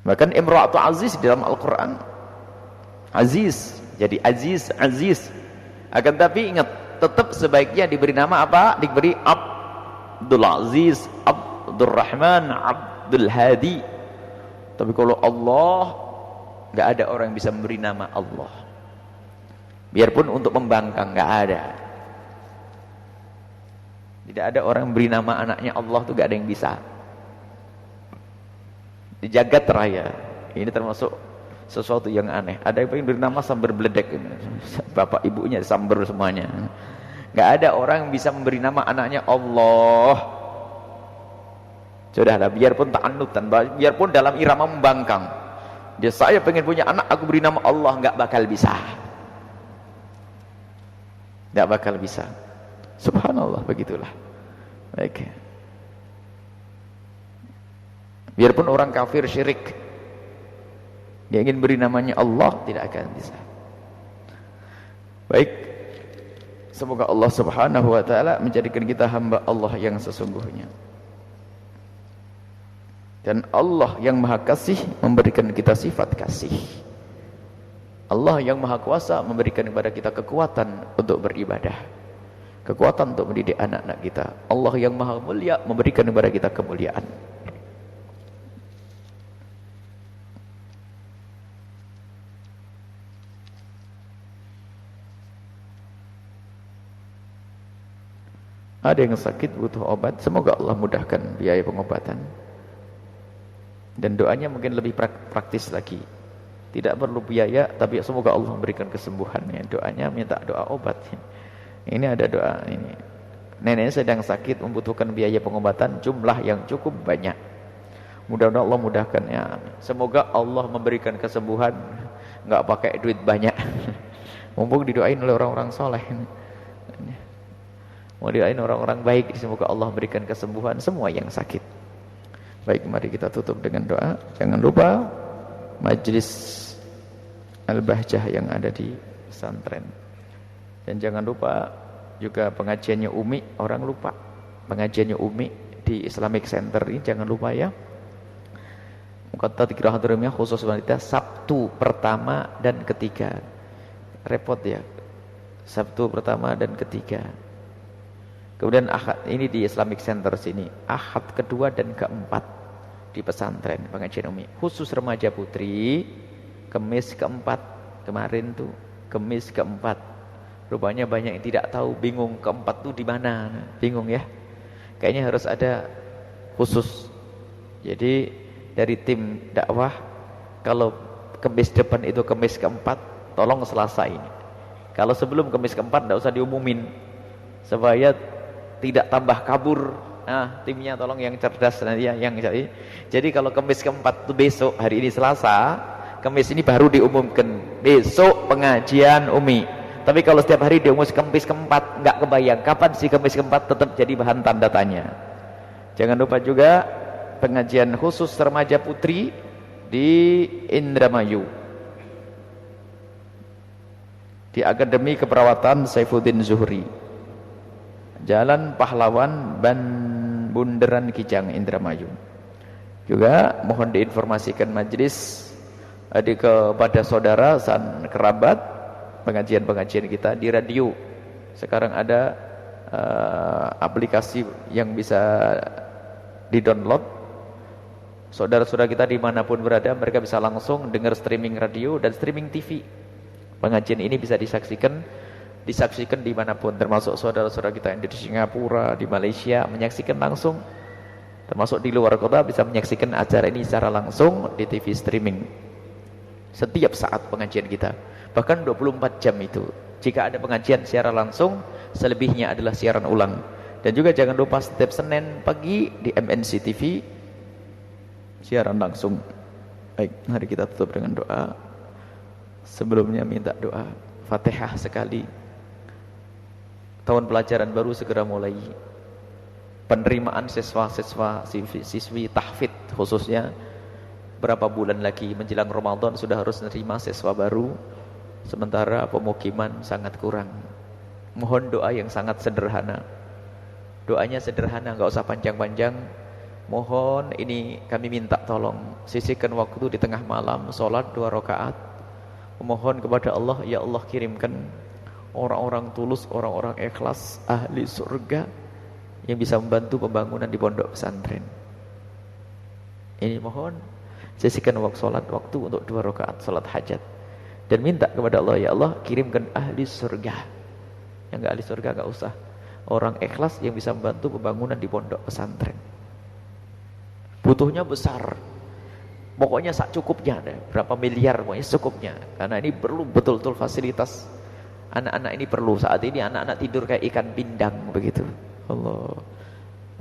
Bahkan Imra'atu Aziz di dalam Al-Quran Aziz, jadi Aziz. Akan tapi ingat, tetap sebaiknya diberi nama apa? Diberi Abdul Aziz, Abdul Rahman, Abdul Hadi. Tapi kalau Allah, nggak ada orang yang bisa memberi nama Allah. Biarpun untuk membangkang, nggak ada. Tidak ada orang memberi nama anaknya Allah, tuh nggak ada yang bisa. Di jagat raya ini termasuk sesuatu yang aneh. Ada yang pengen beri nama sambar beledek, bapak ibunya sambar semuanya. Nggak ada orang yang bisa memberi nama anaknya Allah. Sudahlah, biarpun ta'annutan, biarpun dalam irama membangkang, dia saya pengen punya anak, aku beri nama Allah, nggak bakal bisa. Nggak bakal bisa. Subhanallah, begitulah. Baik. Biarpun orang kafir syirik, dia ingin beri namanya Allah, tidak akan bisa. Baik. Semoga Allah Subhanahu wa taala menjadikan kita hamba Allah yang sesungguhnya. Dan Allah yang Maha Kasih memberikan kita sifat kasih. Allah yang Maha Kuasa memberikan kepada kita kekuatan untuk beribadah, kekuatan untuk mendidik anak-anak kita. Allah yang Maha Mulia memberikan kepada kita kemuliaan. Ada yang sakit butuh obat, semoga Allah mudahkan biaya pengobatan. Dan doanya mungkin lebih praktis lagi. Tidak perlu biaya, tapi semoga Allah memberikan kesembuhannya. Doanya minta doa obat. Ini ada doa ini. Nenek sedang sakit, membutuhkan biaya pengobatan jumlah yang cukup banyak. Mudah-mudahan Allah mudahkan ya. Semoga Allah memberikan kesembuhan, nggak pakai duit banyak. Mumpung didoain oleh orang-orang soleh. Mau doain orang-orang baik, semoga Allah berikan kesembuhan semua yang sakit. Baik, mari kita tutup dengan doa. Jangan lupa majlis Al-Bahjah yang ada di pesantren. Dan jangan lupa juga pengajiannya Umi, orang lupa. Pengajiannya Umi di Islamic Center ini jangan lupa ya. Muqaddad Qiraatul khusus wanita Sabtu pertama dan ketiga. Repot ya. Sabtu pertama dan ketiga. Kemudian Ahad ini di Islamic Center sini, Ahad kedua dan keempat. di pesantren pengajian umi. Khusus remaja putri, Kemis keempat kemarin tuh, Kemis keempat. Rupanya banyak yang tidak tahu, bingung keempat tuh di mana. Bingung ya. Kayaknya harus ada khusus. Jadi dari tim dakwah, kalau Kemis depan itu Kemis keempat, tolong Selasa ini. Kalau sebelum Kemis keempat tidak usah diumumin, supaya tidak tambah kabur. Nah, timnya tolong yang cerdas nanti ya, yang jadi kalau Kemis keempat itu besok, hari ini Selasa, Kemis ini baru diumumkan besok pengajian umi. Tapi kalau setiap hari diumumkan Kemis keempat, nggak kebayang kapan sih Kemis keempat, tetap jadi bahan tanda tanya. Jangan lupa juga pengajian khusus remaja putri di Indramayu, di Akademi Keperawatan Saifuddin Zuhri, Jalan Pahlawan Bundaran Kijang, Indramayu. Juga mohon diinformasikan majelis kepada saudara san kerabat, pengajian-pengajian kita di radio. Sekarang ada aplikasi yang bisa di-download. Saudara-saudara kita dimanapun berada, mereka bisa langsung dengar streaming radio dan streaming TV. Pengajian ini bisa disaksikan dimanapun, termasuk saudara-saudara kita yang di Singapura, di Malaysia, menyaksikan langsung. Termasuk di luar kota bisa menyaksikan acara ini secara langsung di TV streaming. Setiap saat pengajian kita, bahkan 24 jam itu. Jika ada pengajian secara langsung, selebihnya adalah siaran ulang. Dan juga jangan lupa setiap Senin pagi di MNC TV, siaran langsung. Baik, mari kita tutup dengan doa. Sebelumnya minta doa Fatihah sekali. Tahun pelajaran baru segera mulai. Penerimaan siswa-siswa, siswi tahfidz khususnya, berapa bulan lagi menjelang Ramadan sudah harus menerima siswa baru. Sementara pemukiman sangat kurang. Mohon doa yang sangat sederhana. Doanya sederhana, enggak usah panjang-panjang. Mohon ini kami minta tolong sisihkan waktu di tengah malam, sholat 2 rakaat. Memohon kepada Allah, ya Allah kirimkan orang-orang tulus, orang-orang ikhlas, ahli surga yang bisa membantu pembangunan di pondok pesantren. Ini mohon sisihkan waktu sholat, waktu untuk 2 rakaat sholat hajat. Dan minta kepada Allah, ya Allah kirimkan ahli surga. Yang enggak ahli surga enggak usah. Orang ikhlas yang bisa membantu pembangunan di pondok pesantren. Butuhnya besar, pokoknya sak cukupnya, berapa miliar pokoknya cukupnya. Karena ini perlu betul-betul fasilitas. Anak-anak ini perlu, saat ini anak-anak tidur kayak ikan pindang begitu. Allah.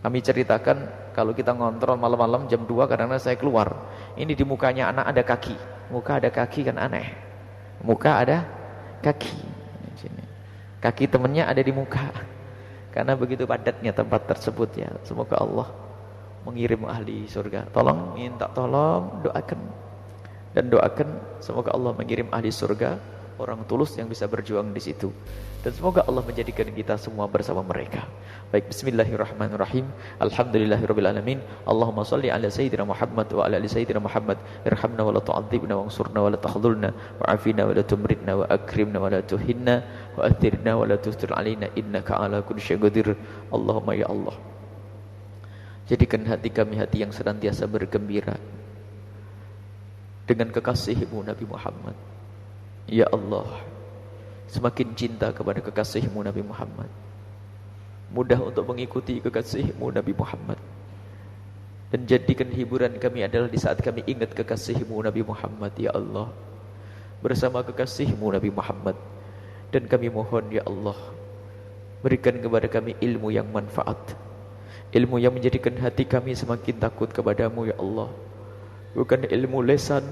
Kami ceritakan kalau kita ngontrol malam-malam jam 2 kadang-kadang saya keluar. Ini di mukanya anak ada kaki. Muka ada kaki kan aneh. Muka ada kaki. Kaki temannya ada di muka. Karena begitu padatnya tempat tersebut ya. Semoga Allah mengirim ahli surga. Tolong, minta tolong, doakan. Dan doakan semoga Allah mengirim ahli surga, orang tulus yang bisa berjuang di situ. Dan semoga Allah menjadikan kita semua bersama mereka. Baik, bismillahirrahmanirrahim. Alhamdulillahirabbil alamin. Allahumma shalli ala sayyidina Muhammad wa ala ali sayyidina Muhammad. Irhamna wa la tu'adzibna wansurna wa la tahdhulna wa'afina wa la tumritna wa akrimna wa la tuhinna wa athirna wa la tustir alaina innaka ala kulli syai'in qadir. Allahumma ya Allah, jadikan hati kami hati yang senantiasa bergembira dengan kekasih-Mu Nabi Muhammad. Ya Allah, semakin cinta kepada kekasih-Mu Nabi Muhammad, mudah untuk mengikuti kekasih-Mu Nabi Muhammad. Dan jadikan hiburan kami adalah di saat kami ingat kekasih-Mu Nabi Muhammad. Ya Allah, bersama kekasih-Mu Nabi Muhammad. Dan kami mohon ya Allah, berikan kepada kami ilmu yang manfaat, ilmu yang menjadikan hati kami semakin takut kepadamu ya Allah. Bukan ilmu lesan,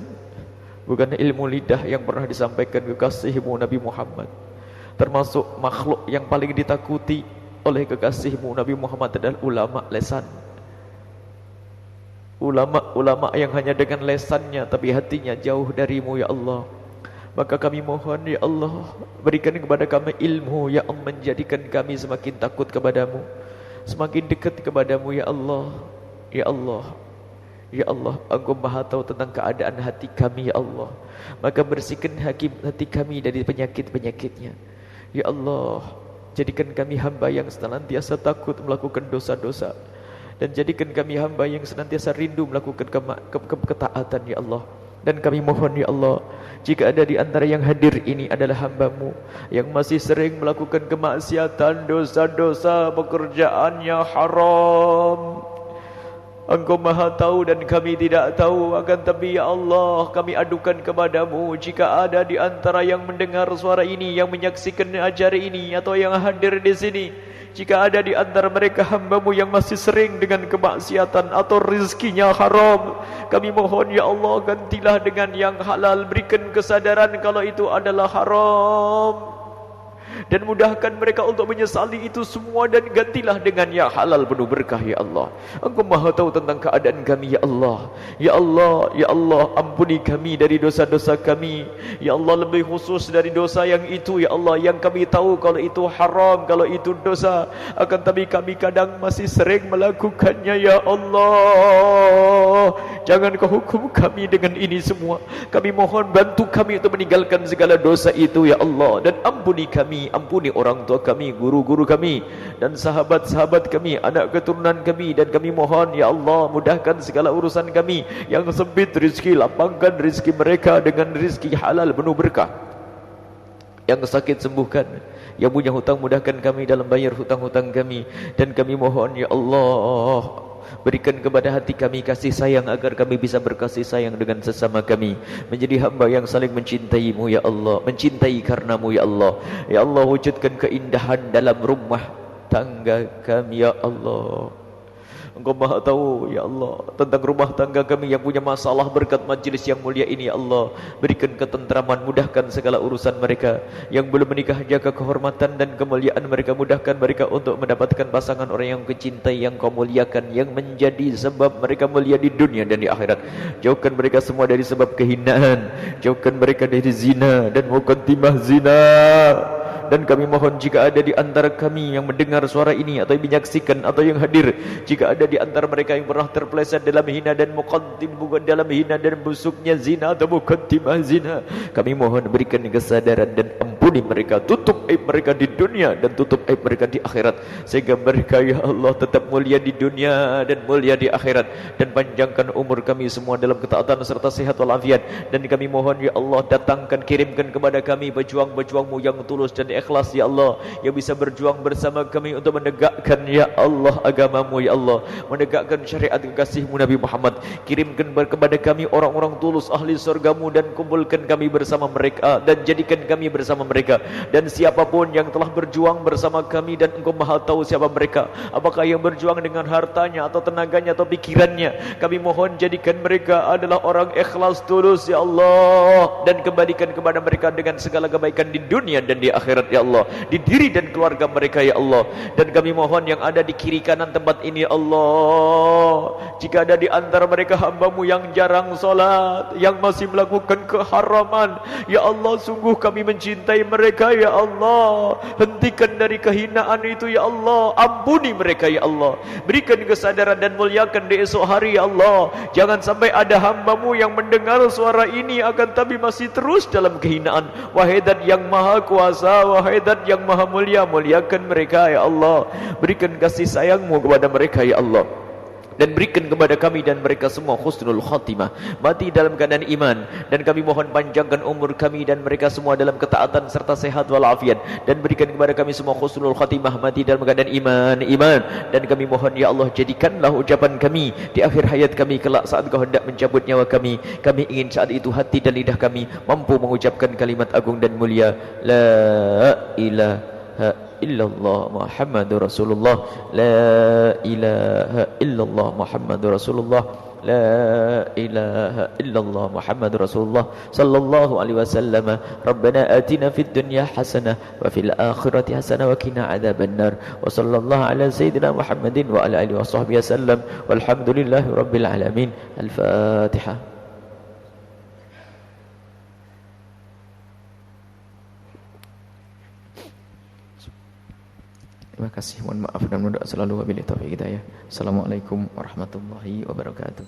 bukan ilmu lidah yang pernah disampaikan kekasih-Mu Nabi Muhammad. Termasuk makhluk yang paling ditakuti oleh kekasih-Mu Nabi Muhammad adalah ulama lesan. Ulama-ulama yang hanya dengan lesannya tapi hatinya jauh darimu ya Allah. Maka kami mohon ya Allah, berikan kepada kami ilmu yang menjadikan kami semakin takut kepadamu, semakin dekat kepadamu ya Allah. Ya Allah, ya Allah, Engkau Maha tahu tentang keadaan hati kami ya Allah. Maka bersihkan hati kami dari penyakit-penyakitnya. Ya Allah, jadikan kami hamba yang senantiasa takut melakukan dosa-dosa. Dan jadikan kami hamba yang senantiasa rindu melakukan ketaatan ya Allah. Dan kami mohon ya Allah, jika ada di antara yang hadir ini adalah hamba-Mu yang masih sering melakukan kemaksiatan, dosa-dosa, pekerjaannya haram, Engkau Maha tahu dan kami tidak tahu. Akan tapi ya Allah, kami adukan kepadamu, jika ada di antara yang mendengar suara ini, yang menyaksikan acara ini, atau yang hadir di sini, jika ada di antara mereka hamba-Mu yang masih sering dengan kemaksiatan atau rezekinya haram, kami mohon ya Allah, gantilah dengan yang halal. Berikan kesadaran kalau itu adalah haram, dan mudahkan mereka untuk menyesali itu semua, dan gantilah dengan yang halal penuh berkah ya Allah. Engkau Maha tahu tentang keadaan kami ya Allah. Ya Allah, ya Allah, ampuni kami dari dosa-dosa kami ya Allah, lebih khusus dari dosa yang itu ya Allah, yang kami tahu kalau itu haram, kalau itu dosa, akan tapi kami kadang masih sering melakukannya ya Allah. Jangan kau hukum kami dengan ini semua. Kami mohon bantu kami untuk meninggalkan segala dosa itu ya Allah, dan ampuni kami, ampuni orang tua kami, guru-guru kami, dan sahabat-sahabat kami, anak keturunan kami. Dan kami mohon ya Allah, mudahkan segala urusan kami. Yang sempit rezeki, lapangkan rezeki mereka dengan rezeki halal penuh berkah. Yang sakit sembuhkan, yang punya hutang mudahkan kami dalam bayar hutang-hutang kami. Dan kami mohon ya Allah, berikan kepada hati kami kasih sayang, agar kami bisa berkasih sayang dengan sesama kami, menjadi hamba yang saling mencintai-Mu ya Allah, mencintai karena-Mu ya Allah. Ya Allah, wujudkan keindahan dalam rumah tangga kami ya Allah. Engkau Maha tahu ya Allah tentang rumah tangga kami yang punya masalah. Berkat majlis yang mulia ini ya Allah, berikan ketentraman, mudahkan segala urusan mereka. Yang belum menikah, jaga kehormatan dan kemuliaan mereka, mudahkan mereka untuk mendapatkan pasangan orang yang kau cintai, yang kau muliakan, yang menjadi sebab mereka mulia di dunia dan di akhirat. Jauhkan mereka semua dari sebab kehinaan, jauhkan mereka dari zina dan muqaddimah zina. Dan kami mohon, jika ada di antara kami yang mendengar suara ini, atau yang menyaksikan, atau yang hadir, jika ada di antara mereka yang pernah terpeleset dalam hina dan muqaddim, bukan dalam hina dan busuknya zina atau muqaddimah zina, kami mohon berikan kesadaran dan ampuni mereka. Tutup aib mereka di dunia dan tutup aib mereka di akhirat, sehingga mereka ya Allah tetap mulia di dunia dan mulia di akhirat. Dan panjangkan umur kami semua dalam ketaatan serta sehat walafiat. Dan kami mohon ya Allah, datangkan, kirimkan kepada kami pejuang-pejuang-Mu yang tulus dan ikhlas ya Allah, yang bisa berjuang bersama kami untuk menegakkan ya Allah agama-Mu ya Allah, menegakkan syariat kekasih-Mu Nabi Muhammad. Kirimkan kepada kami orang-orang tulus ahli surga-Mu, dan kumpulkan kami bersama mereka, dan jadikan kami bersama mereka. Dan siapapun yang telah berjuang bersama kami, dan Engkau Maha tahu siapa mereka, apakah yang berjuang dengan hartanya atau tenaganya atau pikirannya, kami mohon jadikan mereka adalah orang ikhlas tulus ya Allah, dan kembalikan kepada mereka dengan segala kebaikan di dunia dan di akhirat ya Allah, di diri dan keluarga mereka ya Allah. Dan kami mohon yang ada di kiri kanan tempat ini ya Allah, jika ada di antara mereka hamba-Mu yang jarang solat, yang masih melakukan keharaman ya Allah, sungguh kami mencintai mereka ya Allah. Hentikan dari kehinaan itu ya Allah, ampuni mereka ya Allah, berikan kesadaran dan muliakan di esok hari ya Allah. Jangan sampai ada hamba-Mu yang mendengar suara ini akan tapi masih terus dalam kehinaan. Wahai Zat yang Maha Kuasa, wahai Zat yang Maha Mulia, muliakan mereka ya Allah, berikan kasih sayang-Mu kepada mereka ya Allah. Dan berikan kepada kami dan mereka semua husnul khatimah, mati dalam keadaan iman. Dan kami mohon panjangkan umur kami dan mereka semua dalam ketaatan serta sehat walafiat. Dan berikan kepada kami semua husnul khatimah, mati dalam keadaan iman. Dan kami mohon ya Allah, jadikanlah ucapan kami di akhir hayat kami kelak saat Kau hendak mencabut nyawa kami. Kami ingin saat itu hati dan lidah kami mampu mengucapkan kalimat agung dan mulia, la ilaha illallah Muhammadur Rasulullah, la ilaha illallah Muhammadur Rasulullah, la ilaha illallah Muhammadur Rasulullah sallallahu alaihi wasallam. Rabbana atina fid dunya hasanah wa fil akhirati hasanah wa qina adzabannar. Wa sallallahu ala sayyidina Muhammadin wa ala alihi washabbihi wasallam. Walhamdulillahi rabbil alamin. Al-Fatihah. Terima kasih, mohon maaf dan berdoa selalu wabillahi taufiq hidayah. Assalamualaikum warahmatullahi wabarakatuh.